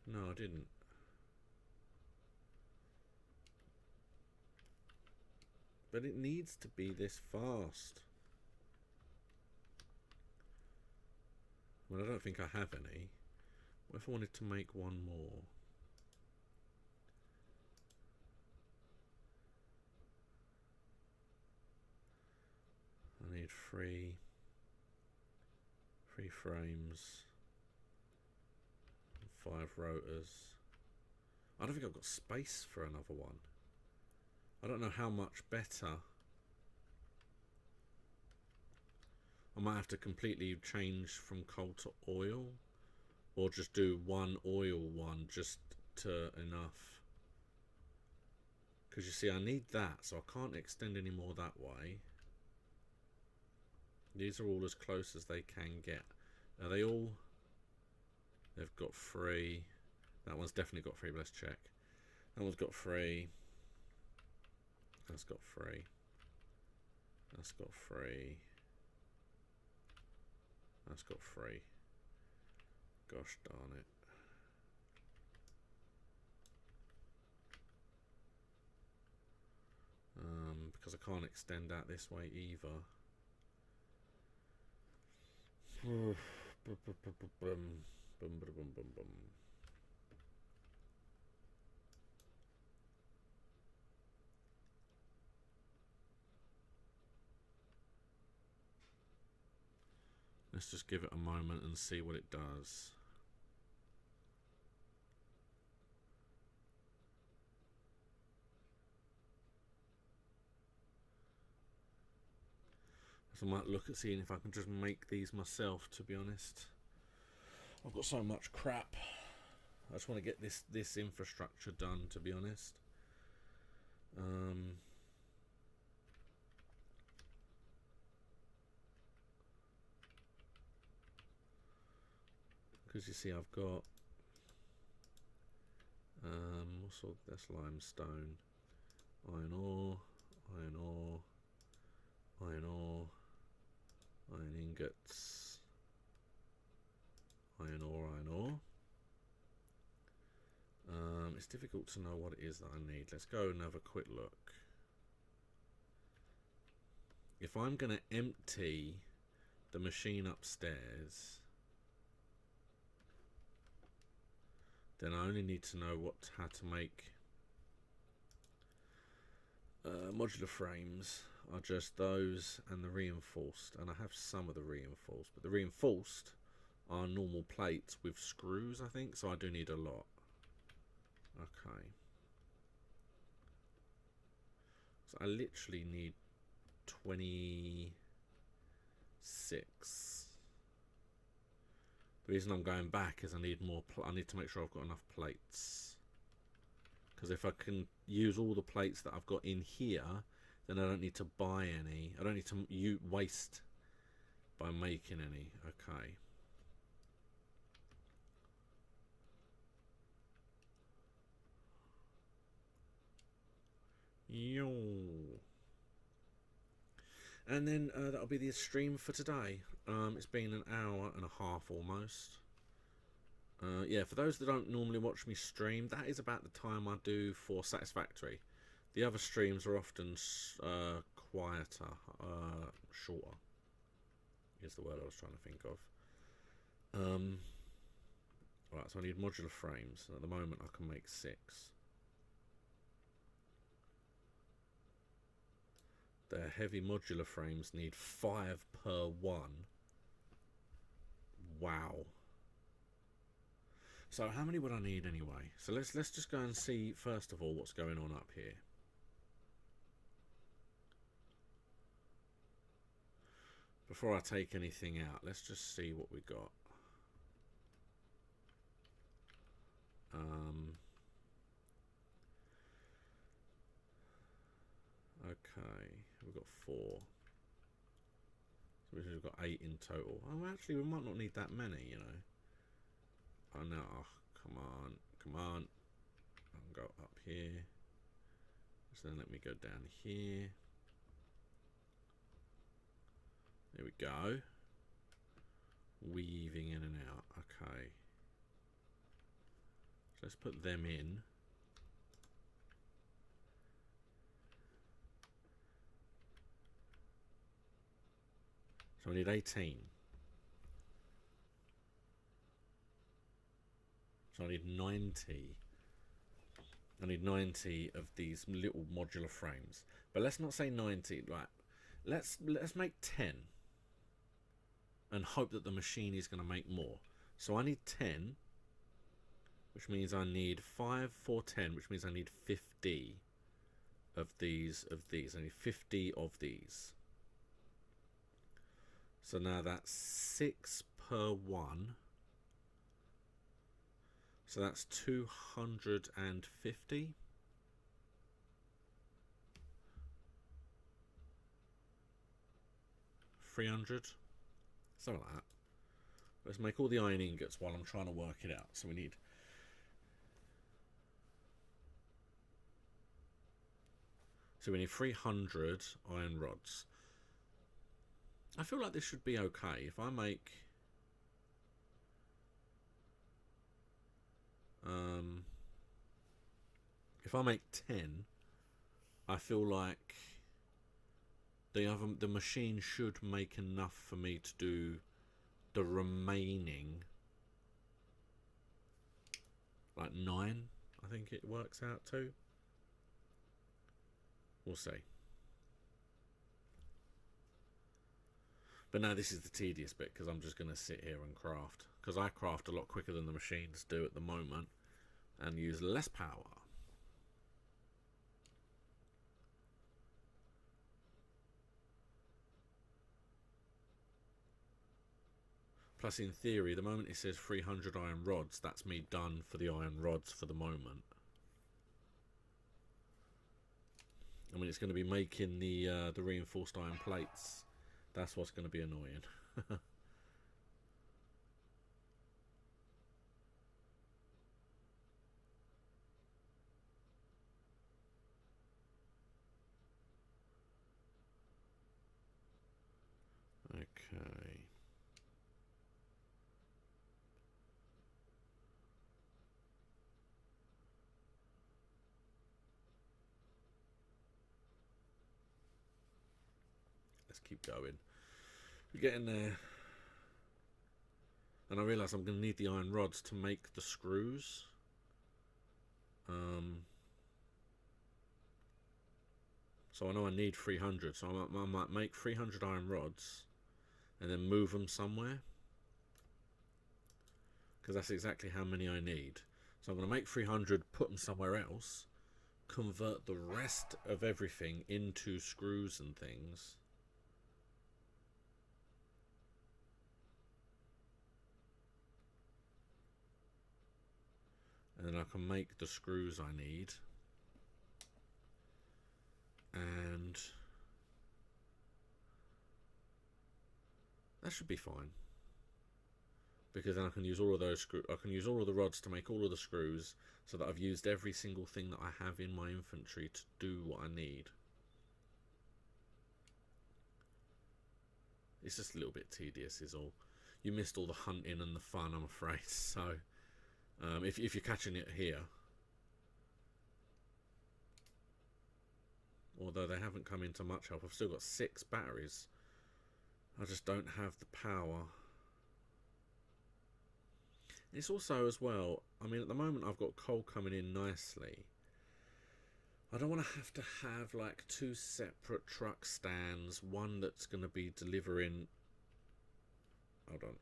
No, I didn't. But it needs to be this fast. Well, I don't think I have any. What if I wanted to make one more? I need three frames, 5 rotors. I don't think I've got space for another one. I don't know how much better. I might have to completely change from coal to oil, or just do one oil one just to enough. Because you see, I need that, so I can't extend any more that way. These are all as close as they can get. Are they all? They've got 3. That one's definitely got 3, but let's check. That one's got 3. That's got 3. That's got 3. That's got 3. Gosh darn it. Because I can't extend out this way either. Let's just give it a moment and see what it does. So I might look at seeing if I can just make these myself, to be honest. I've got so much crap. I just want to get this infrastructure done, to be honest. Because you see, I've got what's all this? Limestone, iron ore, iron ore, iron ore, iron ingots, iron ore, iron ore. It's difficult to know what it is that I need. Let's go and have a quick look. If I'm going to empty the machine upstairs, then I only need to know how to make modular frames. Are just those and the reinforced, and I have some of the reinforced, but the reinforced are normal plates with screws, I think, so I do need a lot. Okay, so I literally need 26. The reason I'm going back is I need more. I need to make sure I've got enough plates. Because if I can use all the plates that I've got in here, then I don't need to buy any. I don't need to waste by making any. Okay. Yo. And then that'll be the stream for today. It's been an hour and a half almost. Yeah, for those that don't normally watch me stream, that is about the time I do for Satisfactory. The other streams are often quieter, shorter, is the word I was trying to think of. Right, so I need modular frames. At the moment I can make 6. The heavy modular frames need 5 per one. Wow. So how many would I need anyway? So let's just go and see first of all what's going on up here. Before I take anything out, let's just see what we got. Okay, we've got 4. So we've got 8 in total. Oh, actually, we might not need that many, you know. Oh no, oh, come on, come on. I'll go up here. So then let me go down here. There we go. Weaving in and out. Okay. So let's put them in. So I need 18. So I need 90. I need 90 of these little modular frames. But let's not say 90. Right. Let's make 10. And hope that the machine is going to make more. So I need 10. Which means I need 5, 4, 10. Which means I need 50 of these. I need 50 of these. So now that's 6 per one. So that's 250. $300. Something like that. Let's make all the iron ingots while I'm trying to work it out. So we need... So we need 300 iron rods. I feel like this should be okay. If I make... if I make 10, I feel like the machine should make enough for me to do the remaining, like 9, I think it works out to. We'll see. But now this is the tedious bit, because I'm just going to sit here and craft. Because I craft a lot quicker than the machines do at the moment, and use less power. Plus, in theory, the moment it says 300 iron rods, that's me done for the iron rods for the moment. I mean, it's going to be making the reinforced iron plates. That's what's going to be annoying. Okay. Let's keep going. We're getting there. And I realise I'm going to need the iron rods to make the screws. So I know I need 300. So I might make 300 iron rods and then move them somewhere. Because that's exactly how many I need. So I'm going to make 300, put them somewhere else, convert the rest of everything into screws and things. And then I can make the screws I need. And that should be fine. Because then I can use all of those I can use all of the rods to make all of the screws, so that I've used every single thing that I have in my inventory to do what I need. It's just a little bit tedious is all. You missed all the hunting and the fun, I'm afraid. So if you're catching it here, although they haven't come into much help, I've still got 6 batteries. I just don't have the power. It's also as well, I mean, at the moment I've got coal coming in nicely. I don't want to have like 2 separate truck stands, one that's going to be delivering... Hold on.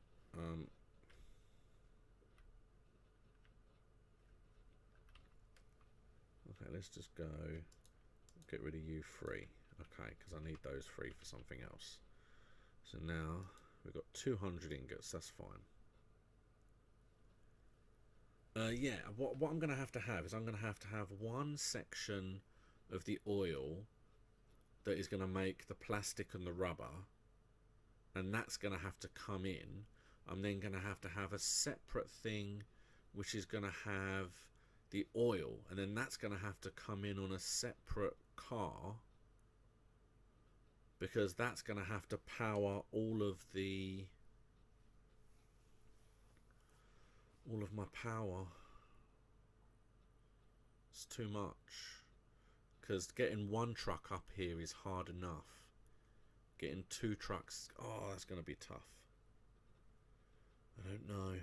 Okay, let's just go get rid of you 3. Okay, because I need those 3 for something else. So now we've got 200 ingots, that's fine. Yeah, what I'm going to have is I'm going to have one section of the oil that is going to make the plastic and the rubber, and that's going to have to come in. I'm then going to have a separate thing which is going to have the oil, and then that's going to have to come in on a separate car, because that's going to have to power all of my power. It's too much, because getting one truck up here is hard enough. Getting 2 trucks, oh, that's going to be tough. I don't know.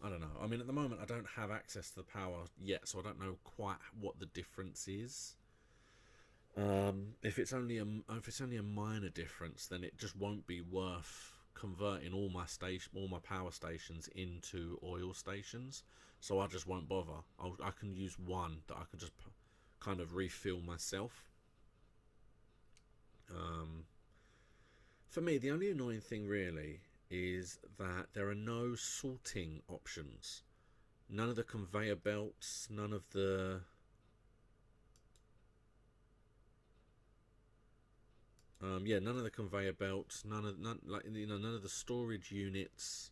I don't know. I mean, at the moment, I don't have access to the power yet, so I don't know quite what the difference is. If it's only a minor difference, then it just won't be worth converting all my power stations into oil stations. So I just won't bother. I can use one that I can just kind of refill myself. For me, the only annoying thing really is that there are no sorting options. None of the conveyor belts, none of the none of the conveyor belts, none of the storage units,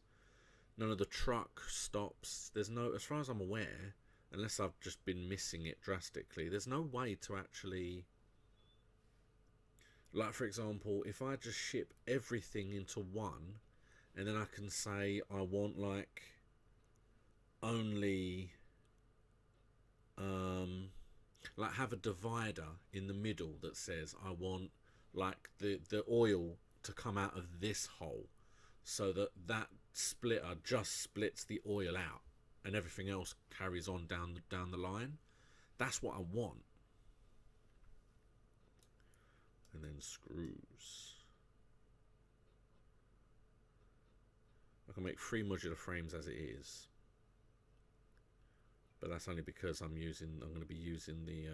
none of the truck stops. There's no, as far as I'm aware, unless I've just been missing it drastically, there's no way to actually, like, for example, if I just ship everything into one, and then I can say I want like only like have a divider in the middle that says I want like the oil to come out of this hole, so that splitter just splits the oil out and everything else carries on down the line. That's what I want. And then screws. I can make 3 modular frames as it is, but that's only because I'm going to be using the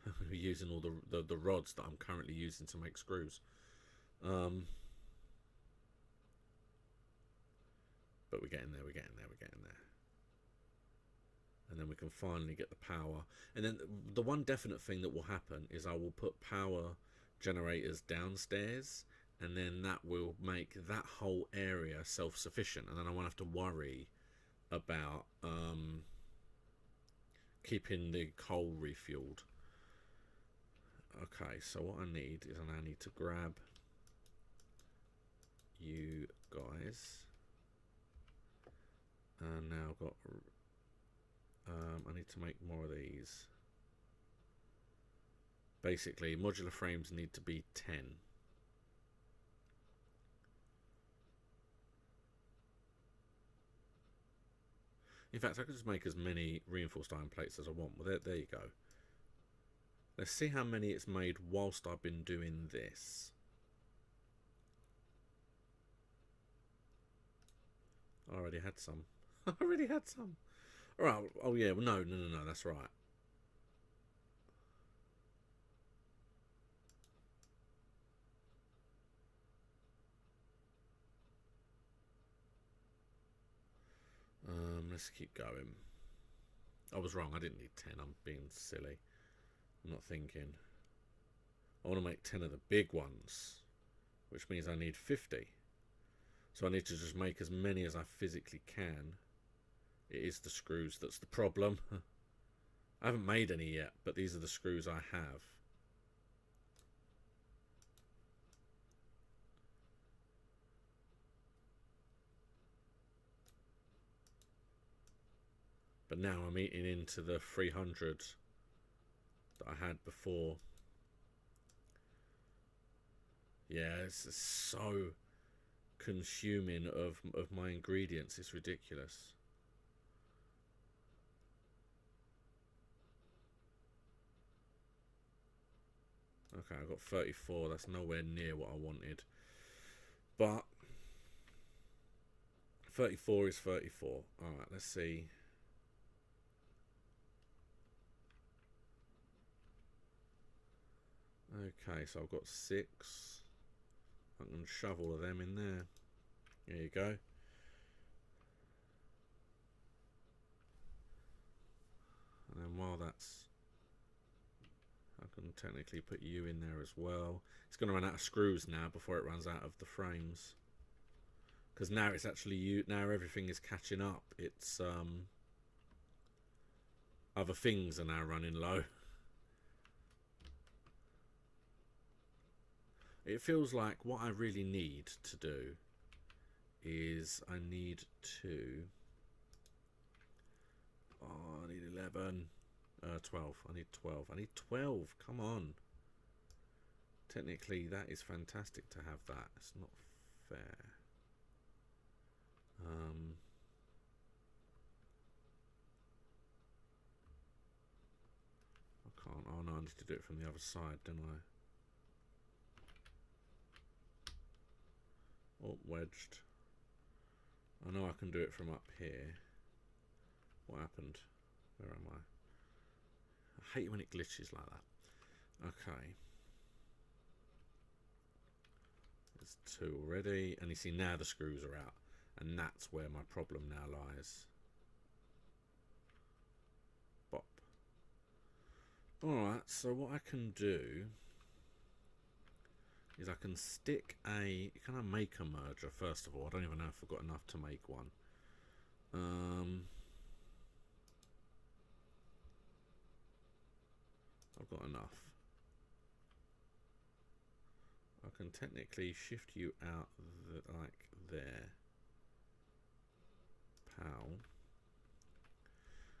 I'm going to be using all the rods that I'm currently using to make screws. But we're getting there. And then we can finally get the power. And then the one definite thing that will happen is I will put power generators downstairs, and then that will make that whole area self-sufficient, and then I won't have to worry about keeping the coal refueled. Okay, so what I need is I need to grab you guys, and now I've got I need to make more of these. Basically, modular frames need to be 10. In fact, I could just make as many reinforced iron plates as I want. Well, there you go. Let's see how many it's made whilst I've been doing this. I already had some. I already had some. Alright, oh yeah, well, no, that's right. Let's keep going. I was wrong, I didn't need 10, I'm being silly. I'm not thinking. I want to make 10 of the big ones, which means I need 50. So I need to just make as many as I physically can. It is the screws that's the problem. I haven't made any yet, but these are the screws I have. But now I'm eating into the 300 that I had before. Yeah, it's so consuming of my ingredients. It's ridiculous. Okay, I got 34. That's nowhere near what I wanted. But 34 is 34. Alright, let's see. Okay, so I've got 6. I can shove all of them in there. There you go. And then while that's... I can technically put you in there as well. It's going to run out of screws now before it runs out of the frames. Because now it's actually... now everything is catching up. It's... other things are now running low. It feels like what I really need to do is I need to... Oh, I need 11. 12. I need 12. I need 12. Come on. Technically, that is fantastic to have that. It's not fair. I can't. Oh no, I need to do it from the other side, don't I? Oh, wedged. I know I can do it from up here. What happened? Where am I? I hate when it glitches like that. Okay. There's 2 already. And you see now the screws are out. And that's where my problem now lies. Bop. Alright, so what I can do is I can stick a... Can I make a merger first of all? I don't even know if I've got enough to make one. I've got enough. I can technically shift you out like there. Pow.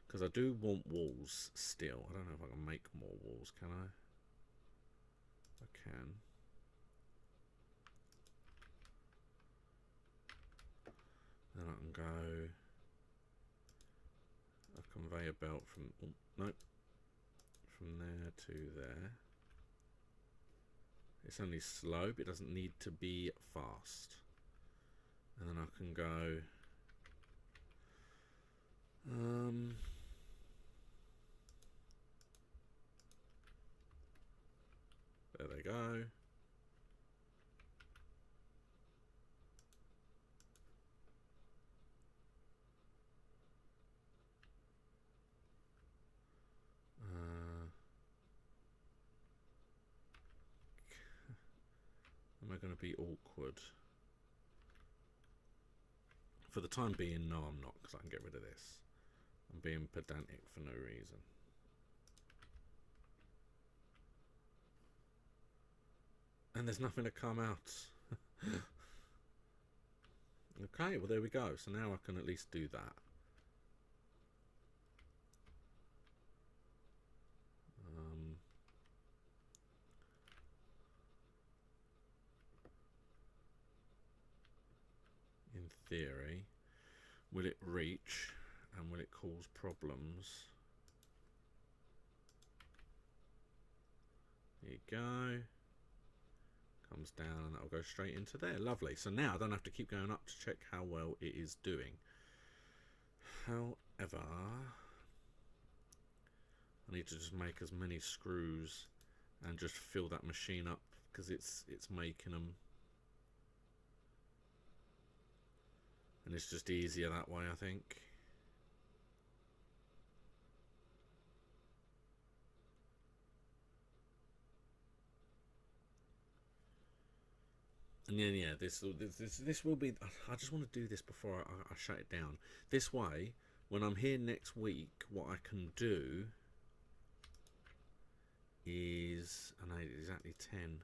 Because I do want walls still. I don't know if I can make more walls, can I? I can. Then I can go a conveyor belt from... Oh, nope. From there to there. It's only slow, but it doesn't need to be fast. And then I can go... there they go. Am I going to be awkward? For the time being, no I'm not, because I can get rid of this. I'm being pedantic for no reason. And there's nothing to come out. Okay, well there we go. So now I can at least do that. In theory, will it reach and will it cause problems? There you go. Comes down and that'll go straight into there. Lovely. So now I don't have to keep going up to check how well it is doing. However, I need to just make as many screws and just fill that machine up because it's making them. And it's just easier that way, I think. And then yeah, this will be. I just want to do this before I shut it down. This way, when I'm here next week, what I can do is, I know exactly 10.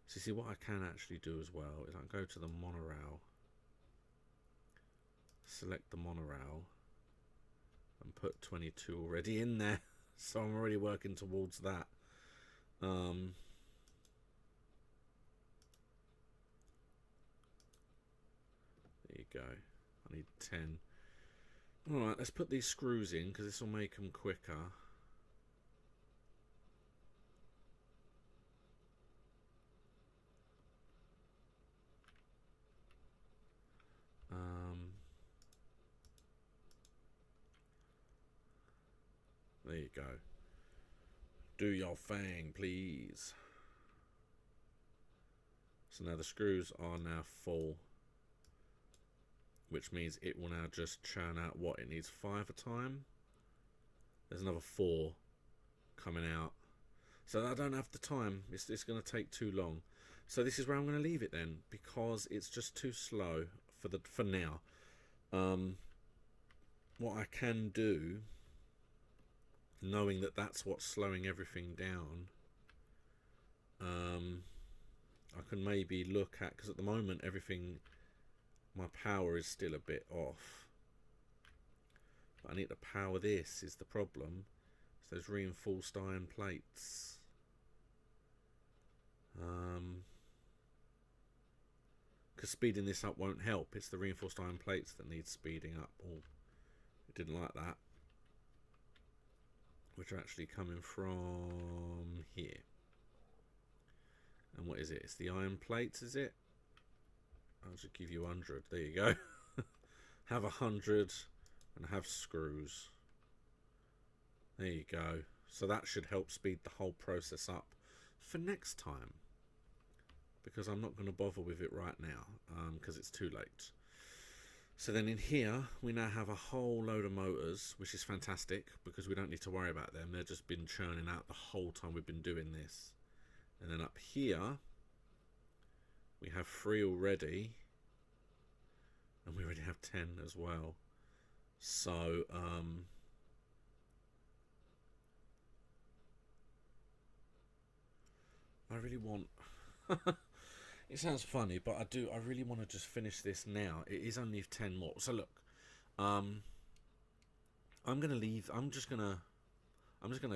So you see, what I can actually do as well is I can go to the monorail, select the monorail, and put 22 already in there. So I'm already working towards that. There you go. I need 10. Alright, let's put these screws in because this will make them quicker. There you go. Do your thing, please. So now the screws are now full, which means it will now just churn out what it needs, 5 a time. There's another 4 coming out. So I don't have the time. It's going to take too long. So this is where I'm going to leave it then, because it's just too slow for now. What I can do, knowing that that's what's slowing everything down, I can maybe look at, because at the moment everything, my power is still a bit off. But I need to power this, is the problem. It's those reinforced iron plates. Because speeding this up won't help. It's the reinforced iron plates that need speeding up. Oh, it didn't like that. Which are actually coming from here. And what is it? It's the iron plates, is it? I'll just give you 100. There you go. Have 100 and have screws. There you go. So that should help speed the whole process up for next time. Because I'm not going to bother with it right now, because it's too late. So then in here, we now have a whole load of motors, which is fantastic, because we don't need to worry about them. They've just been churning out the whole time we've been doing this. And then up here, we have 3 already. And we already have 10 as well. So, I really want... It sounds funny, but I really want to just finish this now. It is only 10 more. So look, I'm gonna leave. I'm just gonna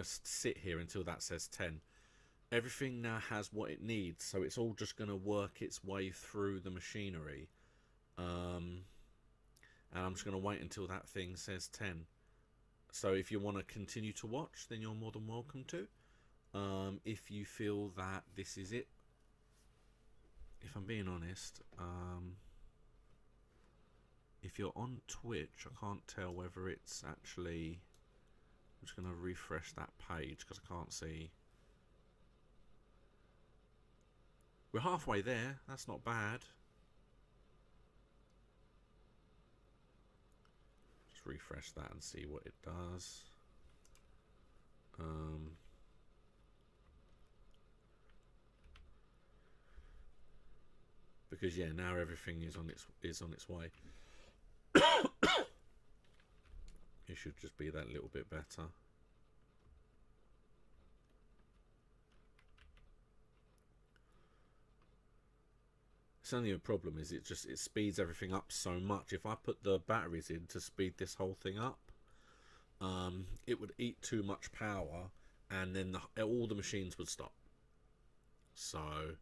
sit here until that says 10. Everything now has what it needs, so it's all just gonna work its way through the machinery. And I'm just gonna wait until that thing says 10. So if you want to continue to watch, then you're more than welcome to. If you feel that this is it. If I'm being honest, if you're on Twitch, I can't tell whether it's actually... I'm just going to refresh that page because I can't see. We're halfway there. That's not bad. Just refresh that and see what it does. Because yeah, now everything is on its way. It should just be that little bit better. It's only a problem is it speeds everything up so much. If I put the batteries in to speed this whole thing up, it would eat too much power, and then all the machines would stop. So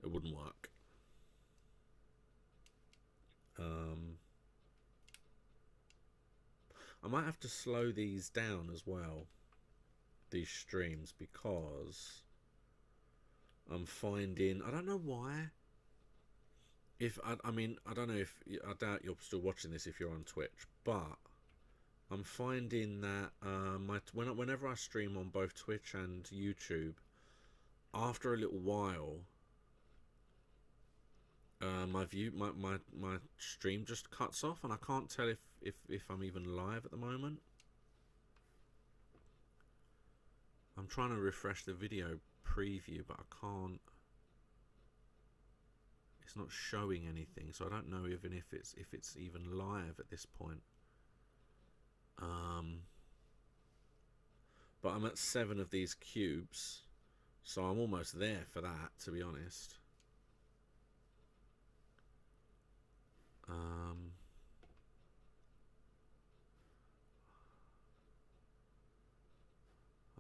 it wouldn't work. I might have to slow these down as well, these streams, because I'm finding, I don't know why, I mean, I don't know if, I doubt you're still watching this if you're on Twitch, but I'm finding that whenever I stream on both Twitch and YouTube, after a little while, my stream just cuts off, and I can't tell if I'm even live at the moment. I'm trying to refresh the video preview, but I can't. It's not showing anything, so I don't know even if it's even live at this point. But I'm at 7 of these cubes, so I'm almost there for that, to be honest. I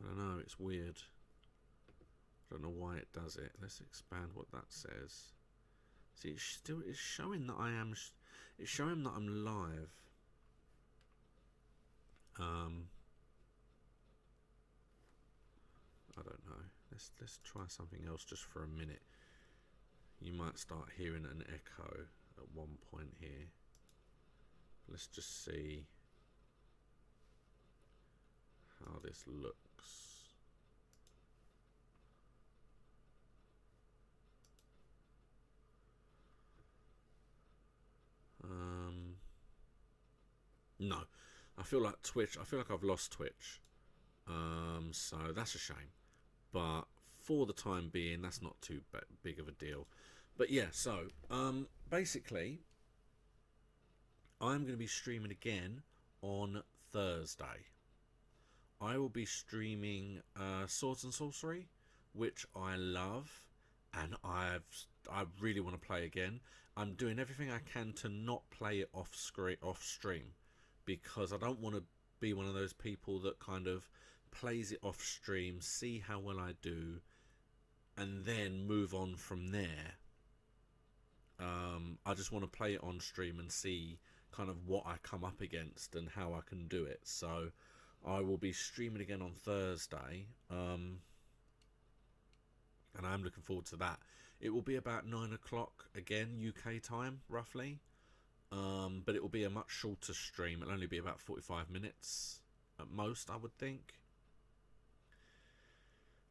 don't know, it's weird. I don't know why it does it. Let's expand what that says. See, it's showing that it's showing that I'm live. I don't know. Let's try something else just for a minute. You might start hearing an echo at one point here. Let's just see how this looks. No, I feel like Twitch. I feel like I've lost Twitch. So that's a shame. But for the time being, that's not too big of a deal. But yeah, so basically, I'm going to be streaming again on Thursday. I will be streaming Swords and Sorcery, which I love, and I really want to play again. I'm doing everything I can to not play it off stream, because I don't want to be one of those people that kind of plays it off stream, see how well I do, and then move on from there. I just want to play it on stream and see kind of what I come up against and how I can do it. So I will be streaming again on Thursday, and I'm looking forward to that. It will be about 9 o'clock again, UK time, roughly. But it will be a much shorter stream. It'll only be about 45 minutes at most, I would think.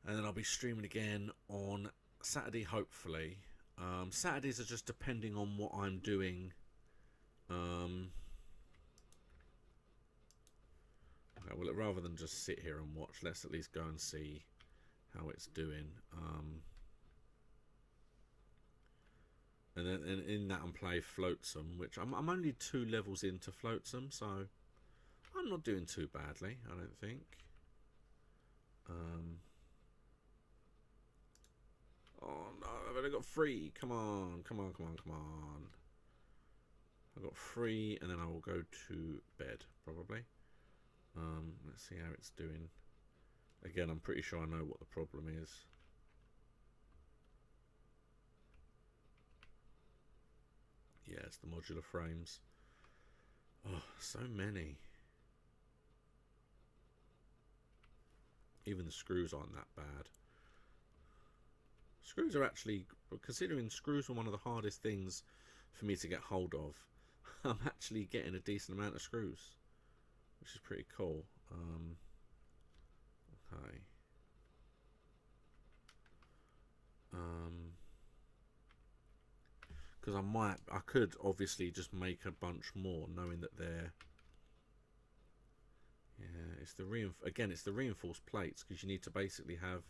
And then I'll be streaming again on Saturday, hopefully. Saturdays are just depending on what I'm doing. Okay, well, rather than just sit here and watch, let's at least go and see how it's doing. And then in that, I'm playing Flotsam, which I'm only 2 levels into Flotsam, so I'm not doing too badly, I don't think. Oh no, I've only got 3. Come on. I've got 3, and then I will go to bed, probably. Let's see how it's doing. Again, I'm pretty sure I know what the problem is. Yeah, it's the modular frames. Oh, so many. Even the screws aren't that bad. Screws are actually, considering screws were one of the hardest things for me to get hold of, I'm actually getting a decent amount of screws, which is pretty cool. Okay. Because I could obviously just make a bunch more, knowing that they're, yeah, it's the reinforced plates, because you need to basically have,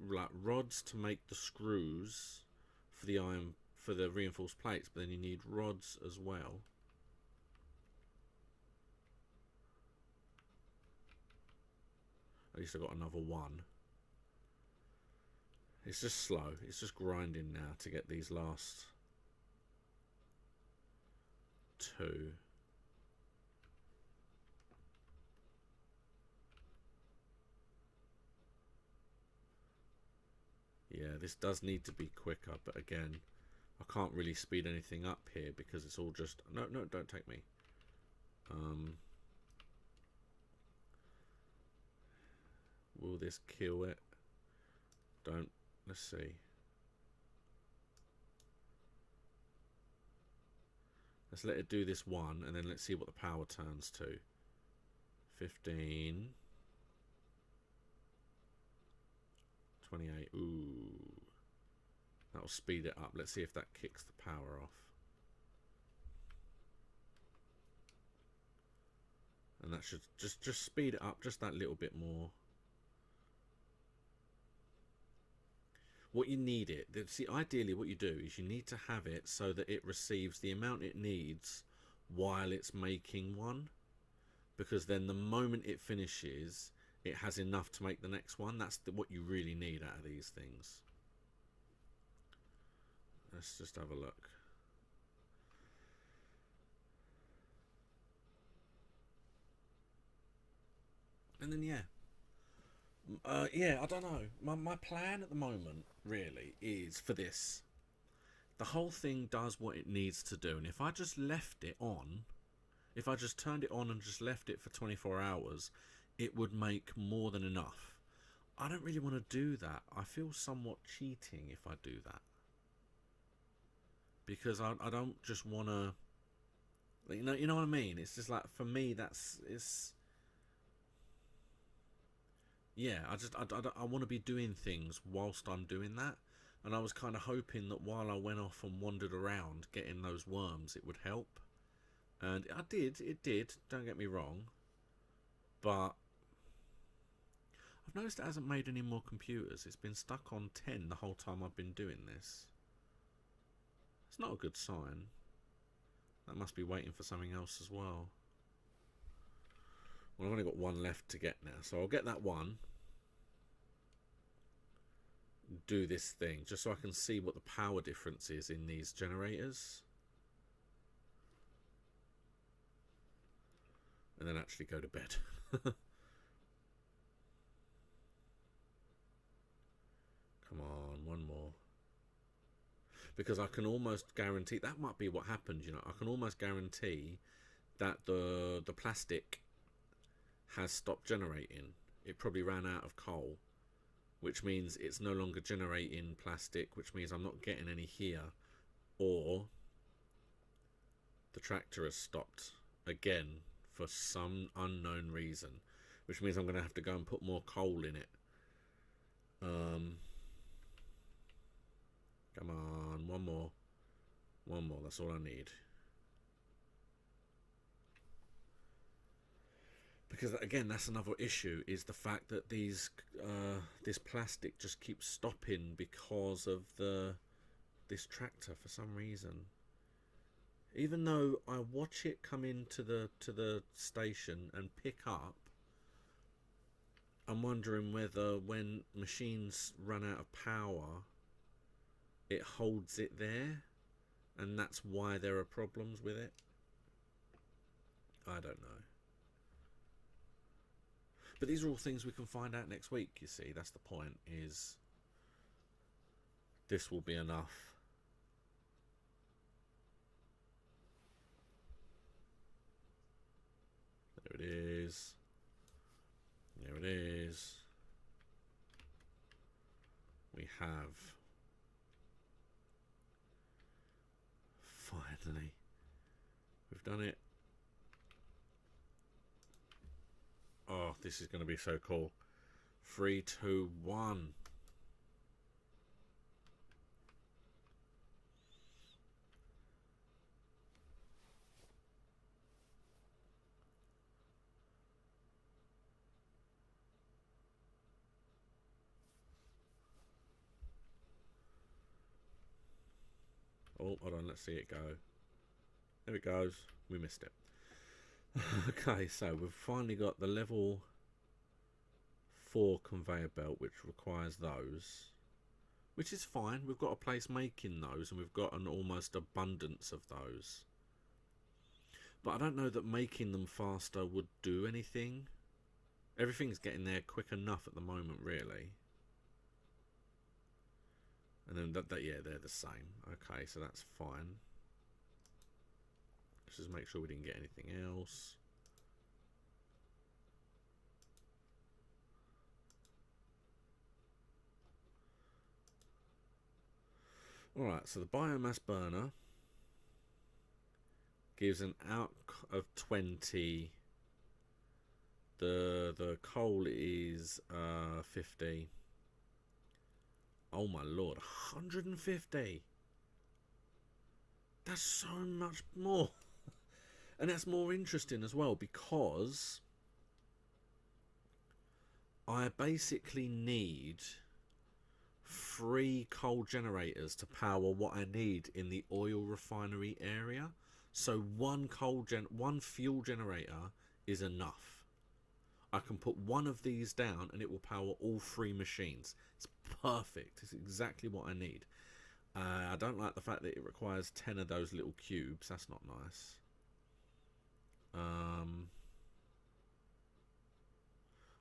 like rods to make the screws for the reinforced plates, but then you need rods as well. At least I got another one. It's just slow. It's just grinding now to get these last 2. Yeah, this does need to be quicker, but again, I can't really speed anything up here because it's all just... No, don't take me. Will this kill it? Don't. Let's see. Let's let it do this one, and then let's see what the power turns to. 15. 28. Ooh. That'll speed it up. Let's see if that kicks the power off. And that should just speed it up just that little bit more. What you need it, see, ideally what you do is you need to have it so that it receives the amount it needs while it's making one, because then the moment it finishes, it has enough to make the next one. That's what you really need out of these things. Let's just have a look. And then yeah, I don't know. My plan at the moment really is for this. The whole thing does what it needs to do, and if I just left it on, if I just turned it on and just left it for 24 hours, it would make more than enough. I don't really want to do that. I feel somewhat cheating if I do that, because I don't just want to, You know what I mean? It's just like, for me, it's yeah. I want to be doing things whilst I'm doing that, and I was kind of hoping that while I went off and wandered around getting those worms, it would help, and I did. It did. Don't get me wrong, but I've noticed it hasn't made any more computers. It's been stuck on 10 the whole time I've been doing this. It's not a good sign. That must be waiting for something else as well. Well, I've only got one left to get now, so I'll get that one. Do this thing, just so I can see what the power difference is in these generators. And then actually go to bed. Come on, one more. Because I can almost guarantee, that might be what happened, you know. I can almost guarantee that the plastic has stopped generating. It probably ran out of coal, which means it's no longer generating plastic, which means I'm not getting any here. Or the tractor has stopped again for some unknown reason, which means I'm going to have to go and put more coal in it. Come on, one more. One more, that's all I need. Because again, that's another issue, is the fact that this plastic just keeps stopping because of this tractor for some reason. Even though I watch it come into the station and pick up, I'm wondering whether when machines run out of power, it holds it there, and that's why there are problems with it. I don't know. But these are all things we can find out next week, you see. That's the point, is this will be enough. There it is. There it is. We have... Finally. We've done it. Oh, this is going to be so cool. 3, 2, 1. Oh, hold on, let's see it go. There it goes. We missed it. Okay, so we've finally got the level 4 conveyor belt, which requires those, which is fine. We've got a place making those, and we've got an almost abundance of those. But I don't know that making them faster would do anything. Everything's getting there quick enough at the moment, really. And then yeah, they're the same. Okay, so that's fine. Let's just make sure we didn't get anything else. Alright, so the biomass burner gives an out of 20. The coal is 50. Oh my lord, 150. That's so much more. And that's more interesting as well, because I basically need 3 coal generators to power what I need in the oil refinery area. So one fuel generator is enough. I can put one of these down and it will power all 3 machines. It's perfect. It's exactly what I need. I don't like the fact that it requires 10 of those little cubes. That's not nice.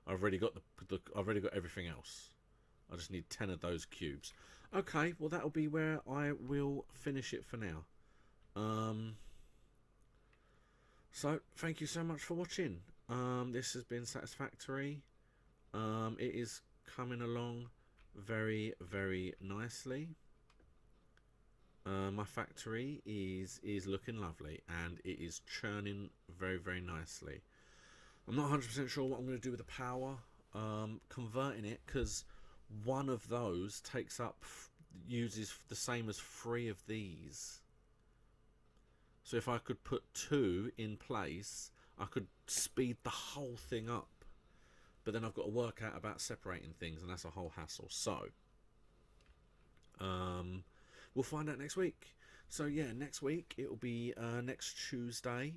I've already got I've already got everything else. I just need 10 of those cubes. Okay, well that'll be where I will finish it for now. So thank you so much for watching. This has been Satisfactory. It is coming along very, very nicely. My factory is looking lovely, and it is churning very, very nicely. I'm not 100% sure what I'm going to do with the power, converting it, because one of those uses the same as 3 of these. So if I could put 2 in place, I could speed the whole thing up. But then I've got to work out about separating things, and that's a whole hassle. So we'll find out next week. So yeah, next week it will be next Tuesday.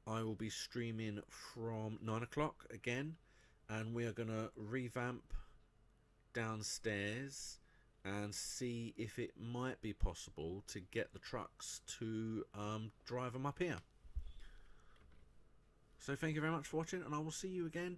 I will be streaming from 9 o'clock again, and we are gonna revamp downstairs and see if it might be possible to get the trucks to drive them up here. So thank you very much for watching, and I will see you again